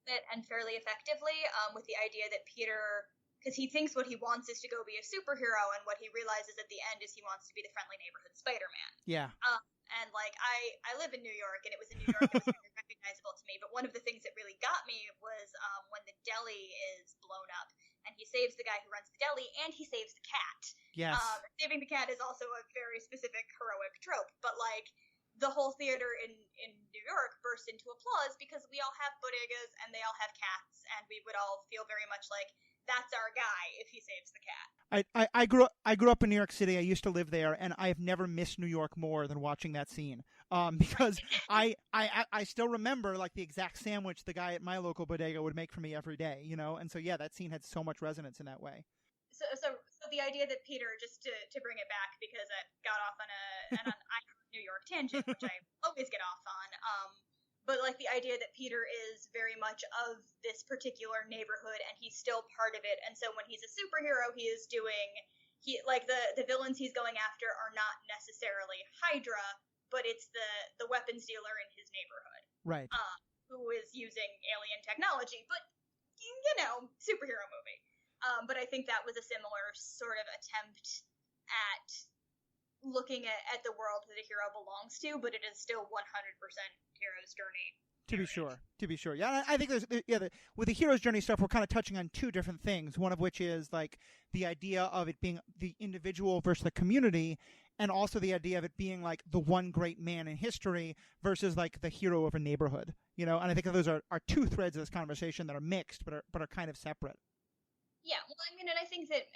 bit, and fairly effectively, with the idea that Peter, because he thinks what he wants is to go be a superhero, and what he realizes at the end is he wants to be the friendly neighborhood Spider-Man. Yeah. And like, I live in New York, and it was in New York that was very recognizable to me, but one of the things that really got me was when the deli is blown up, and he saves the guy who runs the deli, and he saves the cat. Yes. Saving saving the cat is also a very specific heroic trope, but like the whole theater in New York burst into applause because we all have bodegas and they all have cats, and we would all feel very much like that's our guy if he saves the cat. I grew up in New York City. I used to live there, and I have never missed New York more than watching that scene. Because I still remember like the exact sandwich the guy at my local bodega would make for me every day, you know. And so yeah, that scene had so much resonance in that way. So the idea that Peter, just to bring it back because I got off on an New York tangent, which I always get off on. But like the idea that Peter is very much of this particular neighborhood and he's still part of it. And so when he's a superhero, he is doing the villains he's going after are not necessarily Hydra, but it's the weapons dealer in his neighborhood. Right. Who is using alien technology, but superhero movie. But I think that was a similar sort of attempt at looking at the world that a hero belongs to, but it is still 100% hero's journey. To be sure. Yeah, I think with the hero's journey stuff, we're kind of touching on two different things. One of which is like the idea of it being the individual versus the community, and also the idea of it being like the one great man in history versus like the hero of a neighborhood. You know, and I think those are two threads of this conversation that are mixed, but are kind of separate. Yeah, well, I mean, and I think that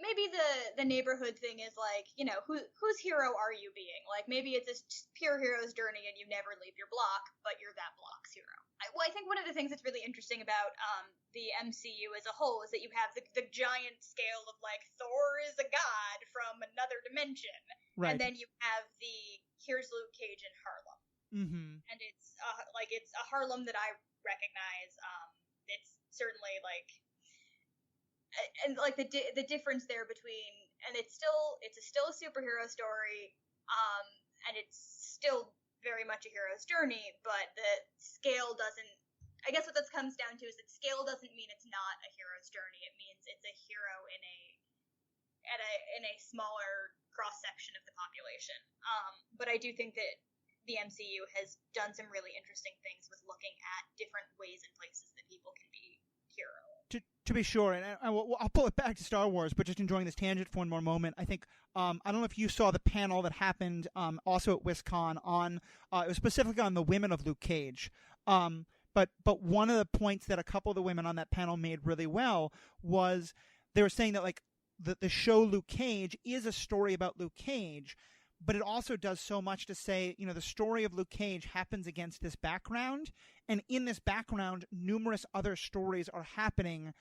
maybe the neighborhood thing is like, whose hero are you being? Like, maybe it's a pure hero's journey and you never leave your block, but you're that block's hero. I think one of the things that's really interesting about the MCU as a whole is that you have the giant scale of, like, Thor is a god from another dimension. Right. And then you have here's Luke Cage in Harlem. Mm-hmm. And it's a Harlem that I recognize. It's certainly, like... And like the difference there between, and it's still a superhero story, and it's still very much a hero's journey, but the scale doesn't. I guess what this comes down to is that scale doesn't mean it's not a hero's journey. It means it's a hero in a smaller cross section of the population. But I do think that the MCU has done some really interesting things with looking at different ways and places that people can be heroes. To be sure, and I'll pull it back to Star Wars, but just enjoying this tangent for one more moment. I think I don't know if you saw the panel that happened also at WisCon on it was specifically on the women of Luke Cage. But one of the points that a couple of the women on that panel made really well was they were saying that like the show Luke Cage is a story about Luke Cage, but it also does so much to say, the story of Luke Cage happens against this background, and in this background, numerous other stories are happening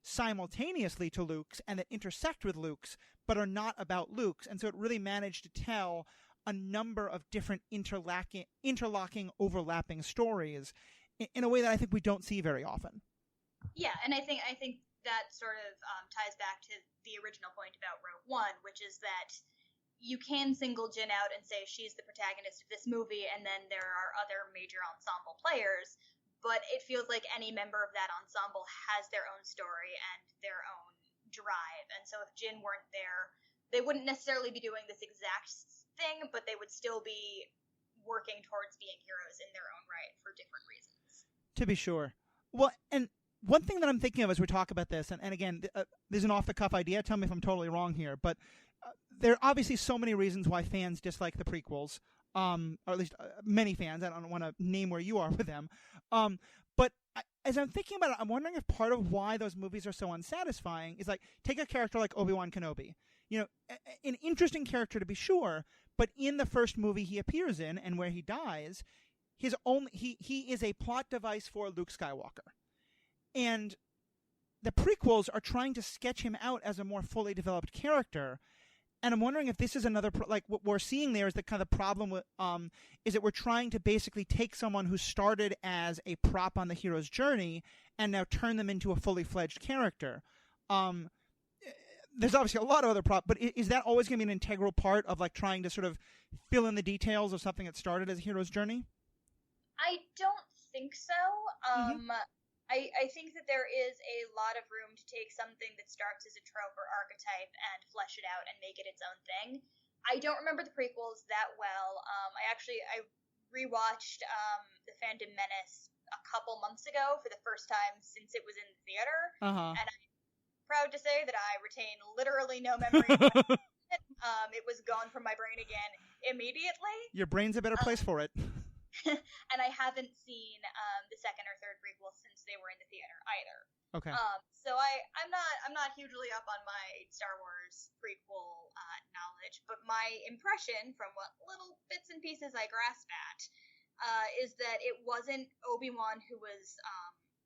simultaneously to Luke's and that intersect with Luke's, but are not about Luke's. And so it really managed to tell a number of different interlocking, overlapping stories in a way that I think we don't see very often. Yeah, and I think that sort of ties back to the original point about Rogue One, which is that you can single Jyn out and say she's the protagonist of this movie, and then there are other major ensemble players, but it feels like any member of that ensemble has their own story and their own drive. And so if Jyn weren't there, they wouldn't necessarily be doing this exact thing, but they would still be working towards being heroes in their own right for different reasons. To be sure. Well, and one thing that I'm thinking of as we talk about this, and again, there's an off-the-cuff idea, tell me if I'm totally wrong here, but there are obviously so many reasons why fans dislike the prequels, or at least many fans. I don't want to name where you are with them. But as I'm thinking about it, I'm wondering if part of why those movies are so unsatisfying is like, take a character like Obi-Wan Kenobi. An interesting character to be sure, but in the first movie he appears in and where he dies, he is a plot device for Luke Skywalker. And the prequels are trying to sketch him out as a more fully developed character. And I'm wondering if this is another, like what we're seeing there is the kind of problem with, is that we're trying to basically take someone who started as a prop on the hero's journey and now turn them into a fully fledged character. There's obviously a lot of other props, but is that always going to be an integral part of like trying to sort of fill in the details of something that started as a hero's journey? I don't think so. I think that there is a lot of room to take something that starts as a trope or archetype and flesh it out and make it its own thing. I don't remember the prequels that well. I rewatched The Phantom Menace a couple months ago for the first time since it was in the theater. And I'm proud to say that I retain literally no memory of it. It was gone from my brain again immediately. Your brain's a better place for it. And I haven't seen the second or third prequel since they were in the theater either. Okay. So I'm not hugely up on my Star Wars prequel knowledge, but my impression from what little bits and pieces I grasp at is that it wasn't Obi-Wan who was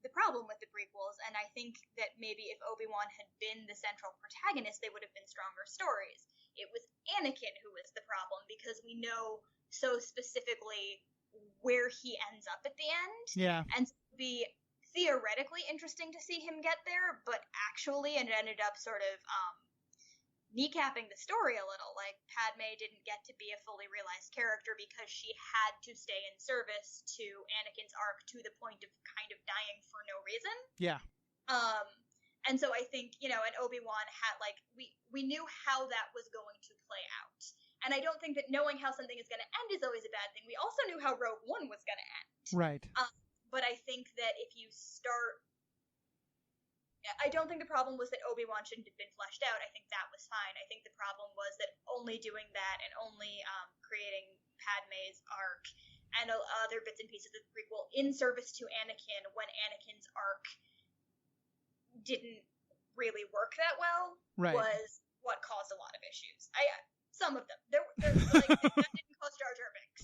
the problem with the prequels, and I think that maybe if Obi-Wan had been the central protagonist, they would have been stronger stories. It was Anakin who was the problem, because we know so specifically where he ends up at the end. Yeah. And so it would be theoretically interesting to see him get there, but actually it ended up sort of kneecapping the story a little. Like, Padme didn't get to be a fully realized character because she had to stay in service to Anakin's arc to the point of kind of dying for no reason. Yeah. And so I think, and Obi-Wan had, like, we knew how that was going to play out. And I don't think that knowing how something is going to end is always a bad thing. We also knew how Rogue One was going to end. Right. But I think that if you start... I don't think the problem was that Obi-Wan shouldn't have been fleshed out. I think that was fine. I think the problem was that only doing that and only creating Padme's arc and other bits and pieces of the prequel in service to Anakin when Anakin's arc didn't really work that well was what caused a lot of issues. Some of them. Like, that didn't cause Jar Jar Binks.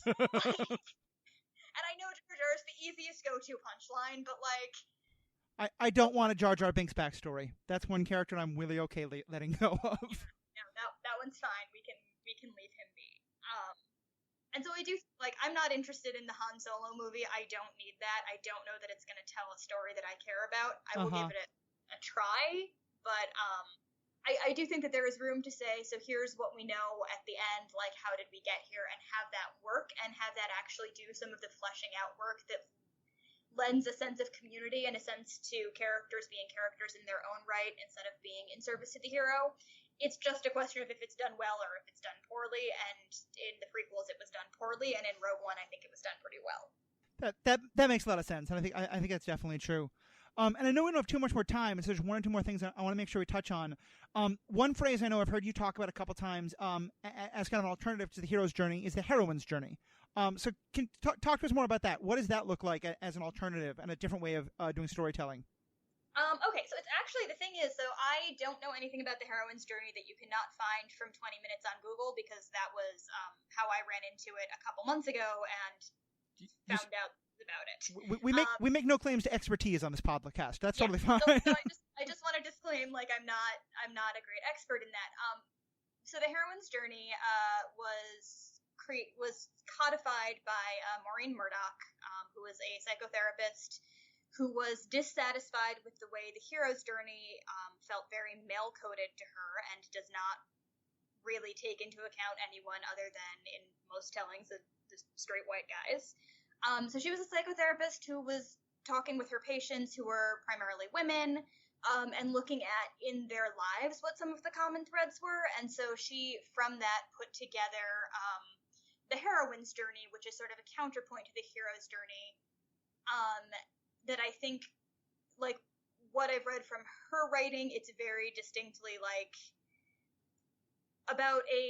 And I know Jar Jar is the easiest go-to punchline, but like... I don't want a Jar Jar Binks backstory. That's one character I'm really okay letting go of. No, that one's fine. We can leave him be. And so I do, like, I'm not interested in the Han Solo movie. I don't need that. I don't know that it's going to tell a story that I care about. I will give it a try, but I do think that there is room to say, so here's what we know at the end, like, how did we get here, and have that work, and have that actually do some of the fleshing out work that lends a sense of community and a sense to characters being characters in their own right instead of being in service to the hero. It's just a question of if it's done well or if it's done poorly, and in the prequels it was done poorly, and in Rogue One I think it was done pretty well. That makes a lot of sense, and I think that's definitely true. And I know we don't have too much more time, so there's one or two more things I want to make sure we touch on. One phrase I know I've heard you talk about a couple times as kind of an alternative to the hero's journey is the heroine's journey. So can talk to us more about that. What does that look like as an alternative and a different way of doing storytelling? Okay, so it's actually, the thing is, so I don't know anything about the heroine's journey that you cannot find from 20 minutes on Google, because that was how I ran into it a couple months ago and found out about it. We make no claims to expertise on this podcast. That's totally fine. So I just want to disclaim, like, I'm not a great expert in that. So the heroine's journey was codified by Maureen Murdoch, who was a psychotherapist who was dissatisfied with the way the hero's journey felt very male-coded to her and does not really take into account anyone other than, in most tellings, the straight white guys. So she was a psychotherapist who was talking with her patients who were primarily women, and looking at in their lives what some of the common threads were. And so she, from that, put together the heroine's journey, which is sort of a counterpoint to the hero's journey, that I think, like, what I've read from her writing, it's very distinctly, like, about a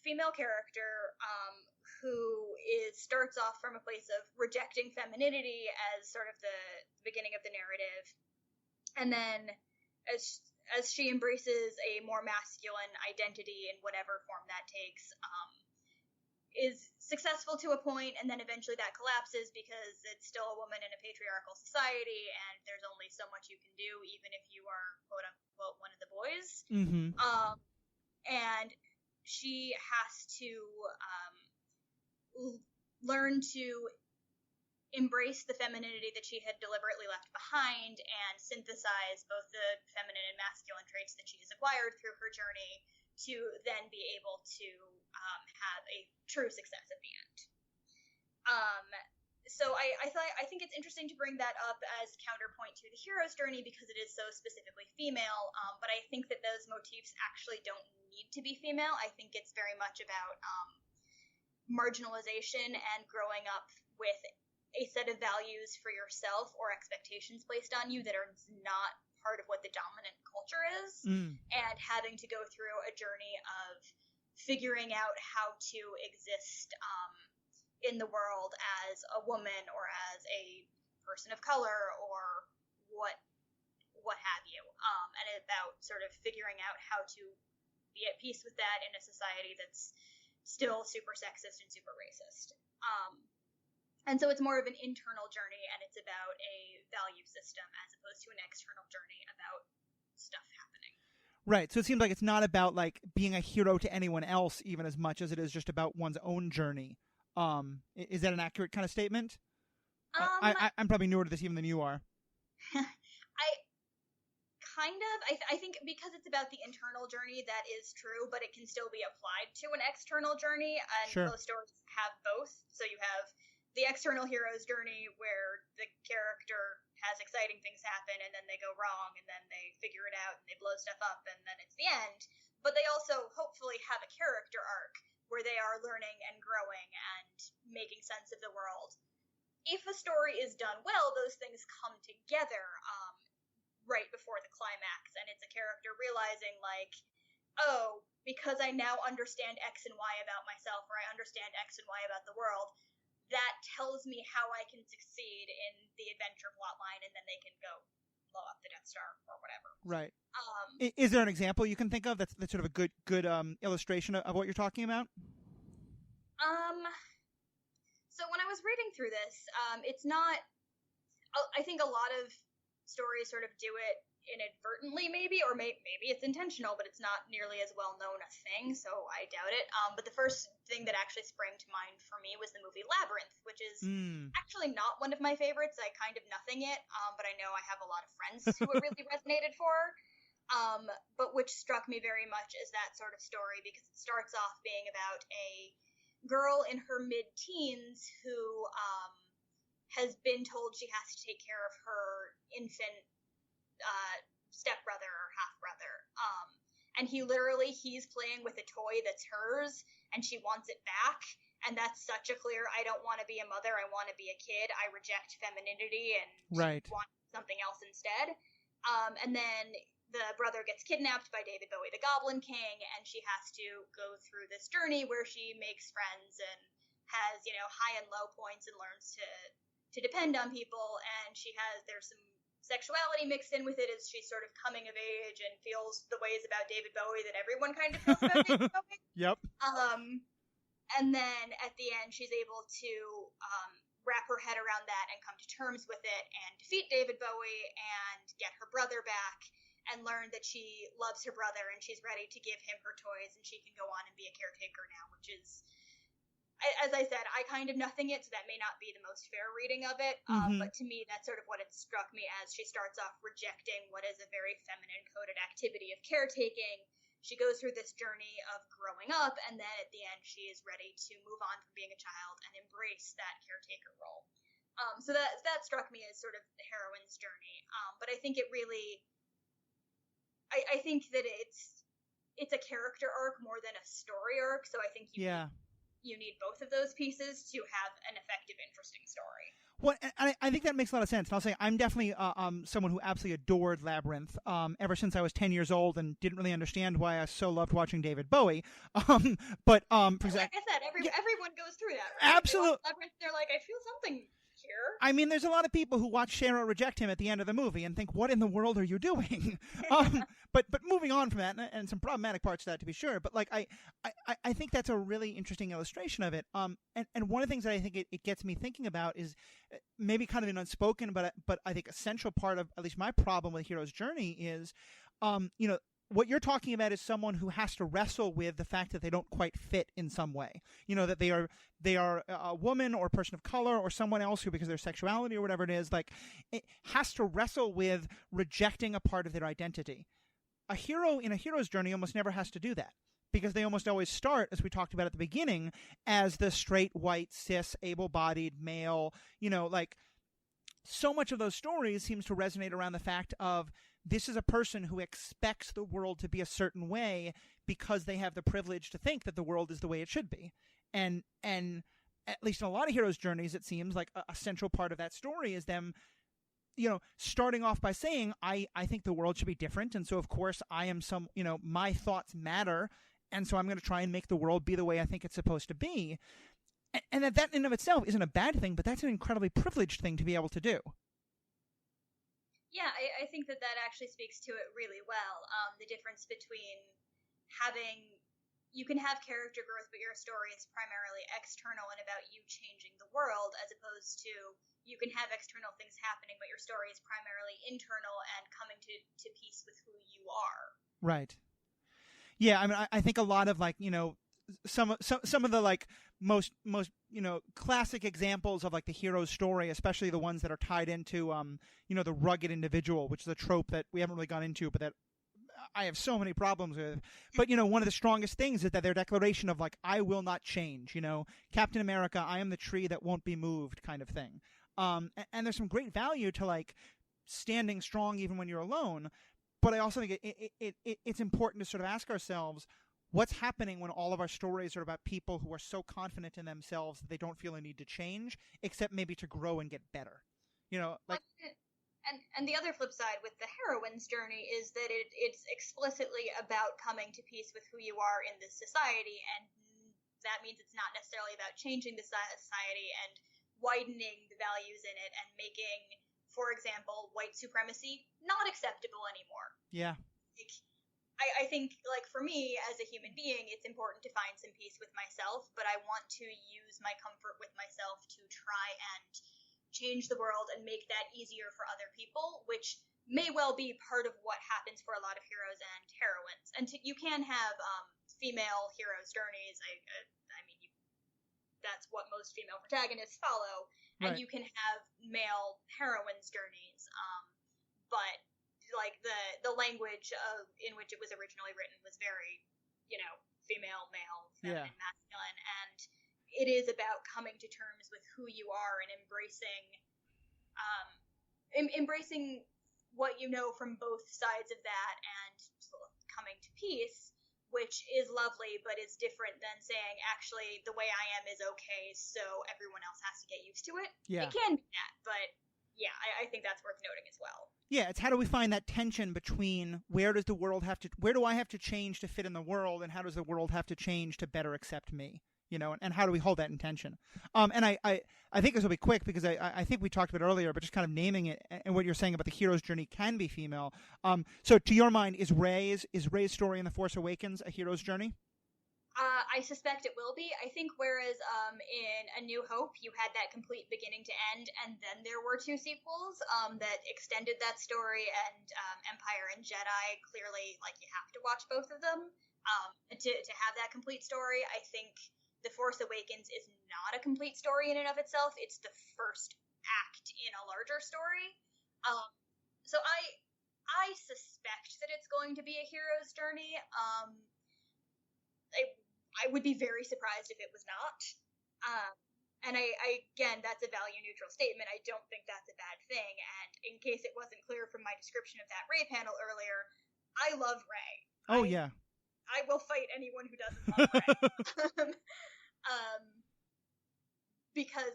female character who starts off from a place of rejecting femininity as sort of the beginning of the narrative, and then as she embraces a more masculine identity in whatever form that takes, is successful to a point, and then eventually that collapses because it's still a woman in a patriarchal society, and there's only so much you can do, even if you are, quote-unquote, one of the boys. Mm-hmm. And she has to learn to embrace the femininity that she had deliberately left behind and synthesize both the feminine and masculine traits that she has acquired through her journey to then be able to have a true success at the end. So I think it's interesting to bring that up as counterpoint to the hero's journey because it is so specifically female, but I think that those motifs actually don't need to be female. I think it's very much about marginalization and growing up with a set of values for yourself or expectations placed on you that are not part of what the dominant culture is, and having to go through a journey of figuring out how to exist in the world as a woman or as a person of color or what have you, and about sort of figuring out how to be at peace with that in a society that's still super sexist and super racist. And so it's more of an internal journey, and it's about a value system as opposed to an external journey about stuff happening. Right. So it seems like it's not about like being a hero to anyone else even as much as it is just about one's own journey. Is that an accurate kind of statement? I'm probably newer to this even than you are. I think because it's about the internal journey, that is true, but it can still be applied to an external journey, and sure. Most stories have both. So you have the external hero's journey where the character has exciting things happen, and then they go wrong, and then they figure it out, and they blow stuff up, and then it's the end. But they also hopefully have a character arc where they are learning and growing and making sense of the world. If a story is done well, those things come together right before the climax, and it's a character realizing, like, oh, because I now understand X and Y about myself, or I understand X and Y about the world, that tells me how I can succeed in the adventure plotline, and then they can go blow up the Death Star or whatever. Right. Is there an example you can think of that's sort of a good illustration of what you're talking about? So when I was reading through this, it's not. I think a lot of stories sort of do it inadvertently, maybe, or maybe it's intentional, but it's not nearly as well known a thing, so I doubt it. But the first thing that actually sprang to mind for me was the movie Labyrinth, which is actually not one of my favorites. I kind of nothing it, but I know I have a lot of friends who it really resonated for. But which struck me very much as that sort of story, because it starts off being about a girl in her mid-teens who has been told she has to take care of her infant stepbrother or half-brother. And he's playing with a toy that's hers, and she wants it back. And that's such a clear, I don't want to be a mother, I want to be a kid. I reject femininity and want something else instead. And then the brother gets kidnapped by David Bowie, the Goblin King, and she has to go through this journey where she makes friends and has, high and low points and learns to depend on people, and there's some sexuality mixed in with it as she's sort of coming of age and feels the ways about David Bowie that everyone kind of feels about David Bowie. Yep. And then at the end, she's able to wrap her head around that and come to terms with it and defeat David Bowie and get her brother back and learn that she loves her brother and she's ready to give him her toys and she can go on and be a caretaker now, which is, as I said, I kind of nothing it, so that may not be the most fair reading of it, but to me, that's sort of what it struck me as. She starts off rejecting what is a very feminine-coded activity of caretaking. She goes through this journey of growing up, and then at the end, she is ready to move on from being a child and embrace that caretaker role. So that struck me as sort of the heroine's journey. But I think it really, I think that it's a character arc more than a story arc, so I think you need both of those pieces to have an effective, interesting story. Well, and I think that makes a lot of sense. And I'll say I'm definitely someone who absolutely adored Labyrinth ever since I was 10 years old and didn't really understand why I so loved watching David Bowie. But for like I said, everyone goes through that, right? Absolutely. Labyrinth, they're like, I feel something here. I mean, there's a lot of people who watch Cheryl reject him at the end of the movie and think, what in the world are you doing? But moving on from that, and some problematic parts of that to be sure, but like I think that's a really interesting illustration of it. And one of the things that I think it gets me thinking about is maybe kind of an unspoken, but I think essential part of at least my problem with Hero's Journey is, what you're talking about is someone who has to wrestle with the fact that they don't quite fit in some way. That they are a woman or a person of color or someone else who, because of their sexuality or whatever it is, like it has to wrestle with rejecting a part of their identity. A hero in a hero's journey almost never has to do that, because they almost always start, as we talked about at the beginning, as the straight, white, cis, able-bodied male. Like so much of those stories seems to resonate around the fact of this is a person who expects the world to be a certain way because they have the privilege to think that the world is the way it should be. And at least in a lot of heroes' journeys, it seems like a central part of that story is them, starting off by saying, I think the world should be different. And so, of course, I am my thoughts matter. and so I'm going to try and make the world be the way I think it's supposed to be. And that in and of itself isn't a bad thing, but that's an incredibly privileged thing to be able to do. Yeah, I think that actually speaks to it really well. The difference between you can have character growth, but your story is primarily external and about you changing the world, as opposed to you can have external things happening, but your story is primarily internal and coming to peace with who you are. Right. Yeah, I mean, I think a lot of some of the most classic examples of the hero's story, especially the ones that are tied into the rugged individual, which is a trope that we haven't really gone into, but that I have so many problems with. But one of the strongest things is that their declaration of I will not change. Captain America, I am the tree that won't be moved, kind of thing. And there's some great value to standing strong even when you're alone. But I also think it's important to sort of ask ourselves, what's happening when all of our stories are about people who are so confident in themselves that they don't feel a need to change, except maybe to grow and get better? And the other flip side with the heroine's journey is that it's explicitly about coming to peace with who you are in this society, and that means it's not necessarily about changing the society and widening the values in it and making, for example, white supremacy not acceptable anymore. Yeah. I think, for me, as a human being, it's important to find some peace with myself, but I want to use my comfort with myself to try and change the world and make that easier for other people, which may well be part of what happens for a lot of heroes and heroines. And you can have female heroes' journeys. I mean, that's what most female protagonists follow. And right. You can have male heroines' journeys. But the language in which it was originally written was very, female, male, feminine, masculine, and it is about coming to terms with who you are and embracing what you know from both sides of that and coming to peace, which is lovely, but is different than saying, actually, the way I am is okay, so everyone else has to get used to it. Yeah. It can be that, but yeah, I think that's worth noting as well. Yeah, it's how do we find that tension between where do I have to change to fit in the world, and how does the world have to change to better accept me? And how do we hold that in tension? And I think this will be quick because I think we talked about it earlier, but just kind of naming it and what you're saying about the hero's journey can be female. So to your mind, is Rey's story in The Force Awakens a hero's journey? I suspect it will be. I think whereas in A New Hope you had that complete beginning to end, and then there were two sequels that extended that story, and Empire and Jedi, clearly, you have to watch both of them to have that complete story. I think The Force Awakens is not a complete story in and of itself. It's the first act in a larger story. So I suspect that it's going to be a hero's journey. I would be very surprised if it was not. And I again, that's a value neutral statement. I don't think that's a bad thing. And in case it wasn't clear from my description of that Rey panel earlier, I love Rey. Oh, yeah. I will fight anyone who doesn't love Rey. Because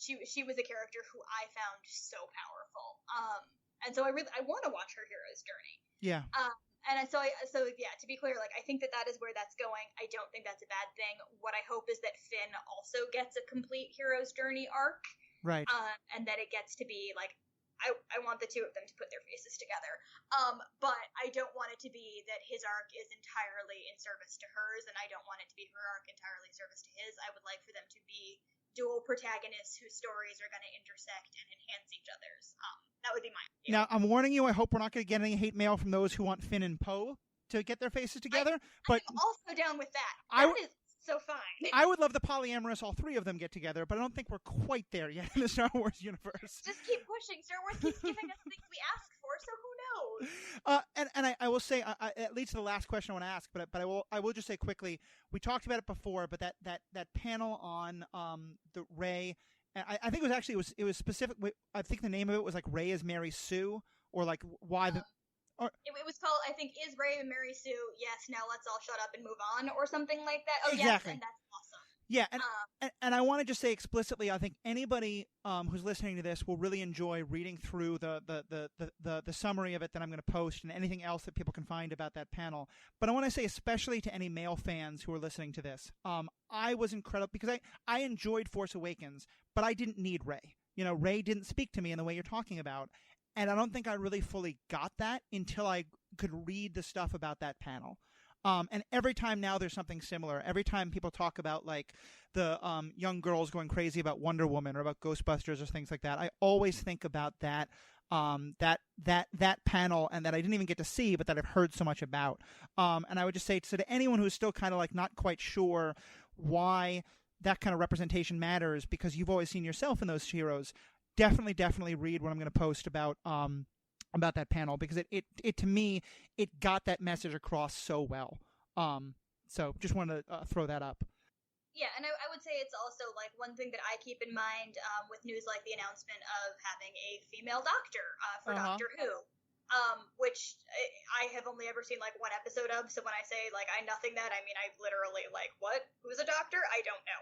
she was a character who I found so powerful. And so I want to watch her hero's journey. Yeah. And so to be clear, I think that is where that's going. I don't think that's a bad thing. What I hope is that Finn also gets a complete hero's journey arc. Right. And that it gets to be I want the two of them to put their faces together. But I don't want it to be that his arc is entirely in service to hers, and I don't want it to be her arc entirely in service to his. I would like for them to be dual protagonists whose stories are going to intersect and enhance each other's. That would be my idea. Now, I'm warning you, I hope we're not going to get any hate mail from those who want Finn and Poe to get their faces together. I'm also down with that. That is so fine. I would love the polyamorous all three of them get together, but I don't think we're quite there yet in the Star Wars universe. Just keep pushing. Star Wars keeps giving us things we ask for, so who knows? And I will say, it leads to the last question I want to ask, but I will just say quickly, we talked about it before, but that panel on the Rey, I think it was specific. I think the name of it was Rey is Mary Sue, or why the. It was called, I think, Is Rey and Mary Sue? Yes, now let's all shut up and move on, or something like that. Oh, exactly. Yes, and that's awesome. Yeah, and I want to just say explicitly, I think anybody who's listening to this will really enjoy reading through the summary of it that I'm going to post and anything else that people can find about that panel. But I want to say especially to any male fans who are listening to this, I was incredible because I enjoyed Force Awakens, but I didn't need Rey. Rey didn't speak to me in the way you're talking about. And I don't think I really fully got that until I could read the stuff about that panel. And every time now there's something similar. Every time people talk about like the young girls going crazy about Wonder Woman or about Ghostbusters or things like that, I always think about that panel, and that I didn't even get to see, but that I've heard so much about. And I would just say to anyone who's still kind of like not quite sure why that kind of representation matters, because you've always seen yourself in those heroes, definitely read what I'm going to post about that panel, because it to me, it got that message across so well. So just wanted to throw that up. Yeah, and I would say it's also like one thing that I keep in mind with news like the announcement of having a female doctor for Doctor Who, which I have only ever seen like one episode of. So when I say like I nothing that, I mean I literally like what? Who's a doctor? I don't know.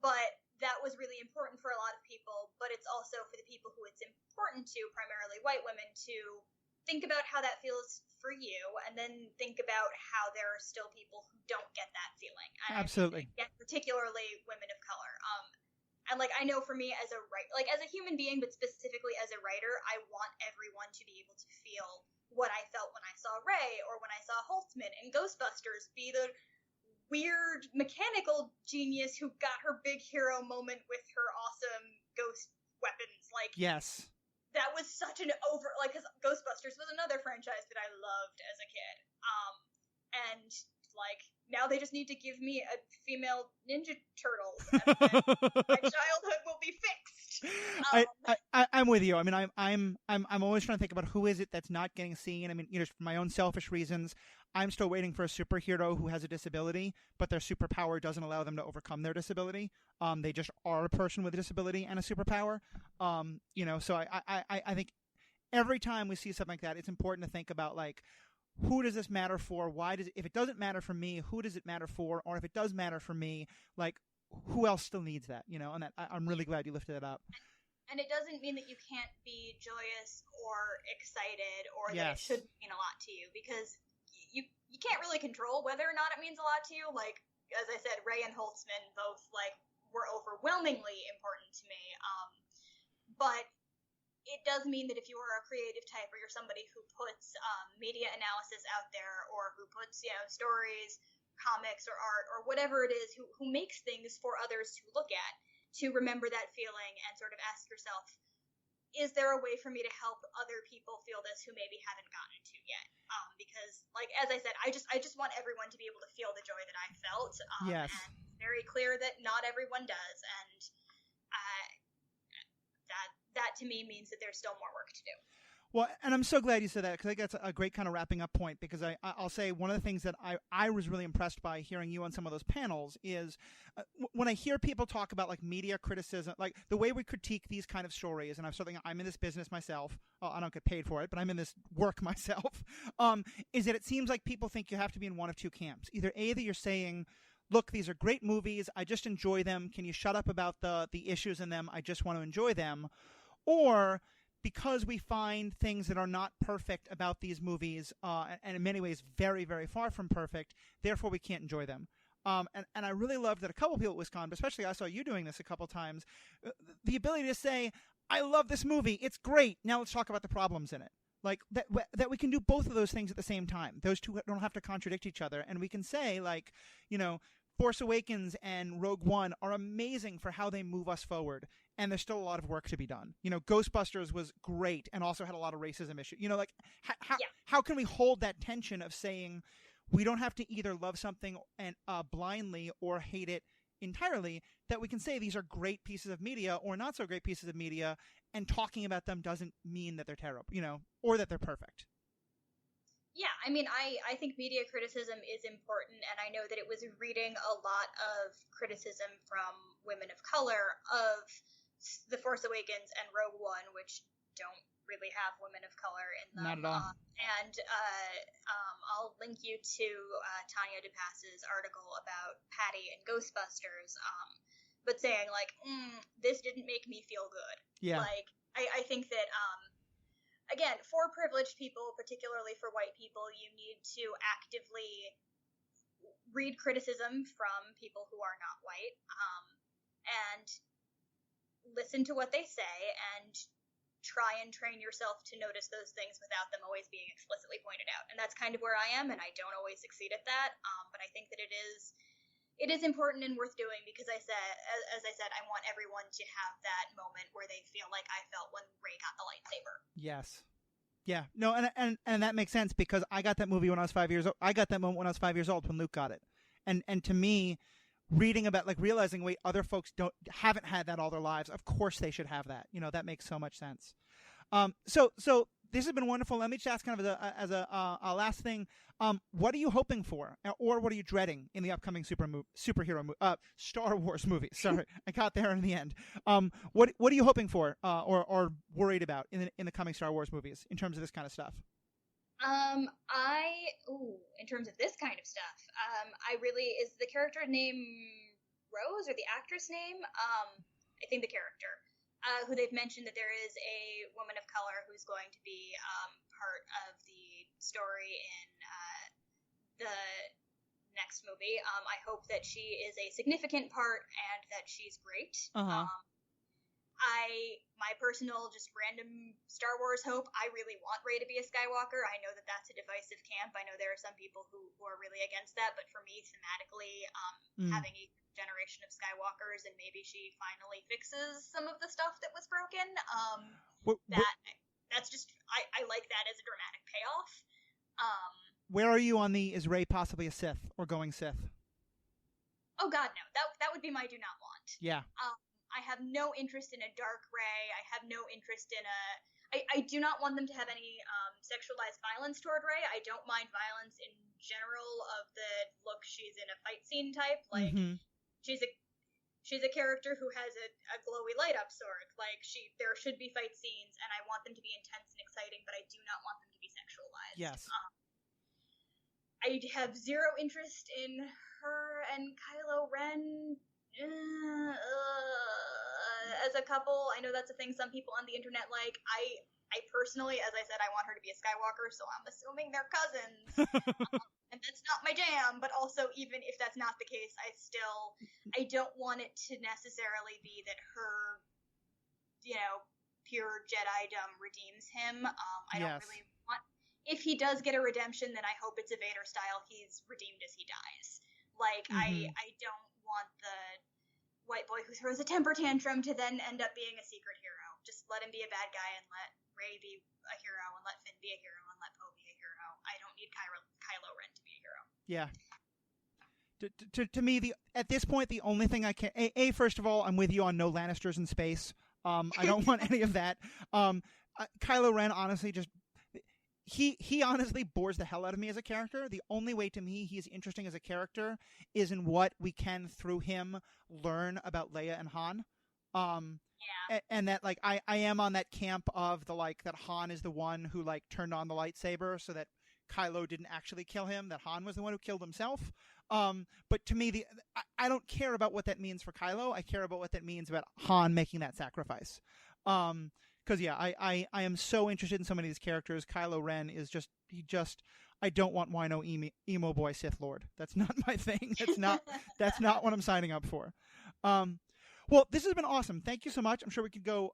But that was really important for a lot of people, but it's also for the people who it's important to, primarily white women, to think about how that feels for you, and then think about how there are still people who don't get that feeling. Absolutely. And particularly women of color. And like I know for me as a like as a human being, but specifically as a writer, I want everyone to be able to feel what I felt when I saw Rey or when I saw Holtzman in Ghostbusters, be the weird mechanical genius who got her big hero moment with her awesome ghost weapons. Like, yes, that was such an like, because Ghostbusters was another franchise that I loved as a kid. And like now they just need to give me a female Ninja Turtles, and then my childhood will be fixed. I'm with you. I mean, I'm always trying to think about who is it that's not getting seen. I mean, for my own selfish reasons, I'm still waiting for a superhero who has a disability, but their superpower doesn't allow them to overcome their disability. They just are a person with a disability and a superpower. So I think every time we see something like that, it's important to think about like, who does this matter for? If it doesn't matter for me, who does it matter for? Or if it does matter for me, like, who else still needs that? And I'm really glad you lifted it up. And it doesn't mean that you can't be joyous or excited or that it Yes. should mean a lot to you, because you can't really control whether or not it means a lot to you. Like, as I said, Rey and Holtzman both, like, were overwhelmingly important to me. But it does mean that if you are a creative type or you're somebody who puts media analysis out there, or who puts, stories, comics, or art, or whatever it is, who makes things for others to look at, to remember that feeling and sort of ask yourself, is there a way for me to help other people feel this who maybe haven't gotten to yet? Because, like, as I said, I just want everyone to be able to feel the joy that I felt. Yes. And it's very clear that not everyone does, and that to me means that there's still more work to do. Well, and I'm so glad you said that, because I think that's a great kind of wrapping up point, because I'll say one of the things that I was really impressed by hearing you on some of those panels is when I hear people talk about like media criticism, like the way we critique these kind of stories, and I'm in this business myself, I don't get paid for it, but I'm in this work myself, is that it seems like people think you have to be in one of two camps. Either A, that you're saying, look, these are great movies, I just enjoy them, can you shut up about the issues in them, I just want to enjoy them, or because we find things that are not perfect about these movies, and in many ways very, very far from perfect, therefore we can't enjoy them. And I really loved that a couple people at WisCon, but especially I saw you doing this a couple times, the ability to say, I love this movie, it's great, now let's talk about the problems in it. Like, that we can do both of those things at the same time. Those two don't have to contradict each other. And we can say, like, Force Awakens and Rogue One are amazing for how they move us forward, and there's still a lot of work to be done. Ghostbusters was great and also had a lot of racism issues. Like, how can we hold that tension of saying we don't have to either love something and blindly or hate it entirely, that we can say these are great pieces of media or not so great pieces of media, and talking about them doesn't mean that they're terrible, or that they're perfect. Yeah, I mean, I think media criticism is important, and I know that it was reading a lot of criticism from women of color of The Force Awakens and Rogue One, which don't really have women of color in them. Not at all. I'll link you to Tanya DePass's article about Patty and Ghostbusters, but saying, like, this didn't make me feel good. Yeah. Like, I think that, again, for privileged people, particularly for white people, you need to actively read criticism from people who are not white, and listen to what they say, and try and train yourself to notice those things without them always being explicitly pointed out. And that's kind of where I am, and I don't always succeed at that, but I think that it is important and worth doing, because as I said, I want everyone to have that moment where they feel like I felt when Rey got the lightsaber. Yes. Yeah. No, and that makes sense, because I got that movie when I was 5 years old. I got that moment when I was 5 years old when Luke got it. And to me, reading about, like, realizing, wait, other folks haven't had that all their lives. Of course they should have that. You know, that makes so much sense. So this has been wonderful. Let me just ask kind of as a last thing, what are you hoping for, or what are you dreading in the upcoming Star Wars movie? Sorry, I got there in the end. What are you hoping for, or worried about in the coming Star Wars movies in terms of this kind of stuff? In terms of this kind of stuff, is the character name Rose, or the actress name? I think the character, who they've mentioned that there is a woman of color who's going to be, part of the story in, the next movie. I hope that she is a significant part and that she's great. My personal, just random Star Wars hope, I really want Rey to be a Skywalker. I know that that's a divisive camp. I know there are some people who are really against that, but for me, thematically, having a generation of Skywalkers, and maybe she finally fixes some of the stuff that was broken, that's just, I like that as a dramatic payoff. Where are you on the, is Rey possibly a Sith, or going Sith? Oh god, no. That would be my do not want. Yeah. I have no interest in a dark Rey. I have no interest in I do not want them to have any sexualized violence toward Rey. I don't mind violence in general of the, look, she's in a fight scene type. Like, she's a character who has a glowy light up sword. Like, there should be fight scenes, and I want them to be intense and exciting, but I do not want them to be sexualized. Yes. I have zero interest in her and Kylo Ren as a couple. I know that's a thing some people on the internet like. I personally, as I said, I want her to be a Skywalker, so I'm assuming they're cousins. And that's not my jam, but also, even if that's not the case, I don't want it to necessarily be that her, pure Jedi-dom redeems him. I don't really want, if he does get a redemption, then I hope it's a Vader style, he's redeemed as he dies. Like, I don't want the white boy who throws a temper tantrum to then end up being a secret hero. Just let him be a bad guy, and let Rey be a hero, and let Finn be a hero, and let Poe be a hero. I don't need Kylo Ren to be a hero. Yeah. To me, at this point, the only thing I can... first of all, I'm with you on no Lannisters in space. I don't want any of that. Kylo Ren, honestly, just... He honestly bores the hell out of me as a character. The only way, to me, he's interesting as a character is in what we can, through him, learn about Leia and Han. And that, like, I am on that camp of the, like, that Han is the one who, like, turned on the lightsaber so that Kylo didn't actually kill him, that Han was the one who killed himself. But to me, I don't care about what that means for Kylo. I care about what that means about Han making that sacrifice. Because, I am so interested in so many of these characters. Kylo Ren is I don't want wino emo boy Sith Lord. That's not my thing. That's not what I'm signing up for. Well, this has been awesome. Thank you so much. I'm sure we could go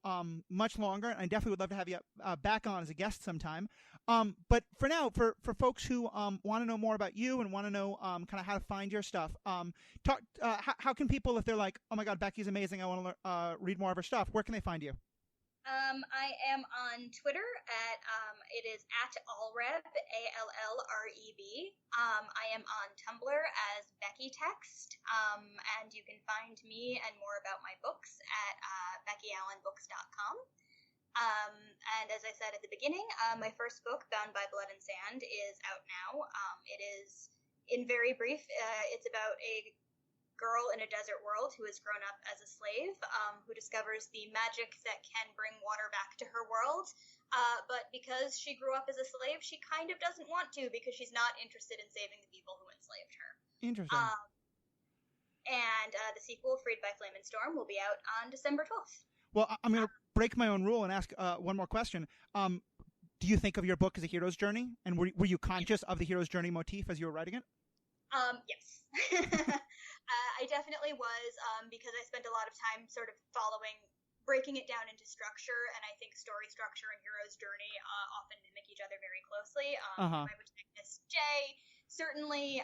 much longer, and I definitely would love to have you back on as a guest sometime. But for now, for folks who want to know more about you and want to know kind of how to find your stuff, how can people, if they're like, oh my God, Becky's amazing, I want to read more of her stuff, where can they find you? I am on Twitter it is @allreb, ALLREB. I am on Tumblr as Becky Text, and you can find me and more about my books at BeckyAllenBooks.com. And as I said at the beginning, my first book, Bound by Blood and Sand, is out now. It is, in very brief, it's about a girl in a desert world who has grown up as a slave, who discovers the magic that can bring water back to her world. But because she grew up as a slave, she kind of doesn't want to because she's not interested in saving the people who enslaved her. Interesting. And the sequel, Freed by Flame and Storm, will be out on December 12th. Well, I'm going to break my own rule and ask one more question. Do you think of your book as a hero's journey? And were you conscious of the hero's journey motif as you were writing it? Yes. I definitely was, because I spent a lot of time sort of breaking it down into structure, and I think story structure and hero's journey often mimic each other very closely. My protagonist, Jay, certainly,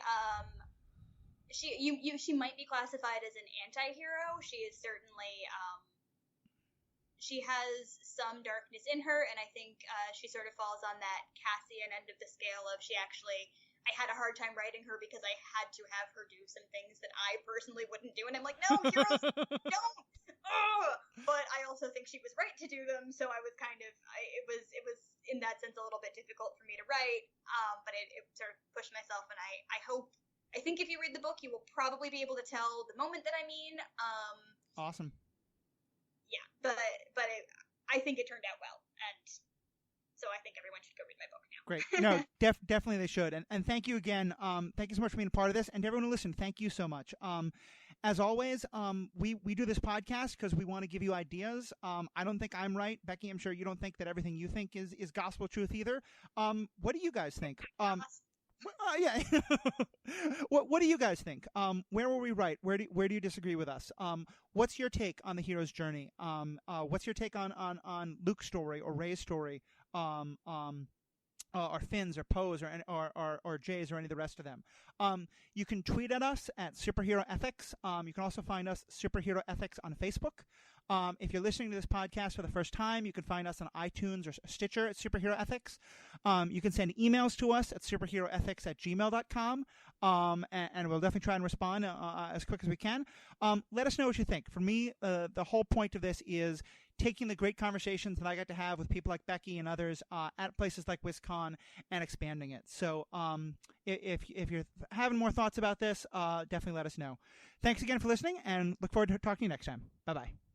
she might be classified as an anti-hero. She is certainly, she has some darkness in her, and I think she sort of falls on that Cassian end of the scale of I had a hard time writing her because I had to have her do some things that I personally wouldn't do, and I'm like, no, heroes don't. But I also think she was right to do them, so I was it was in that sense a little bit difficult for me to write, but it sort of pushed myself, and I think if you read the book, you will probably be able to tell the moment that I mean. Awesome. Yeah, but I think it turned out well, and so I think everyone should go read my book now. Great. No, definitely they should. And thank you again. Thank you so much for being a part of this. And to everyone who listened, thank you so much. As always, we do this podcast because we want to give you ideas. I don't think I'm right. Becky, I'm sure you don't think that everything you think is gospel truth either. What do you guys think? Yeah. What do you guys think? Where were we right? Where do you disagree with us? What's your take on the hero's journey? What's your take on Luke's story or Rey's story? Or Finn's or Poe's or Jay's or any of the rest of them. You can tweet at us at Superhero Ethics. You can also find us Superhero Ethics on Facebook. If you're listening to this podcast for the first time, you can find us on iTunes or Stitcher at Superhero Ethics. You can send emails to us at superheroethics@gmail.com. And we'll definitely try and respond as quick as we can. Let us know what you think. For me, the whole point of this is taking the great conversations that I got to have with people like Becky and others at places like WisCon and expanding it. So if you're having more thoughts about this, definitely let us know. Thanks again for listening, and look forward to talking to you next time. Bye-bye.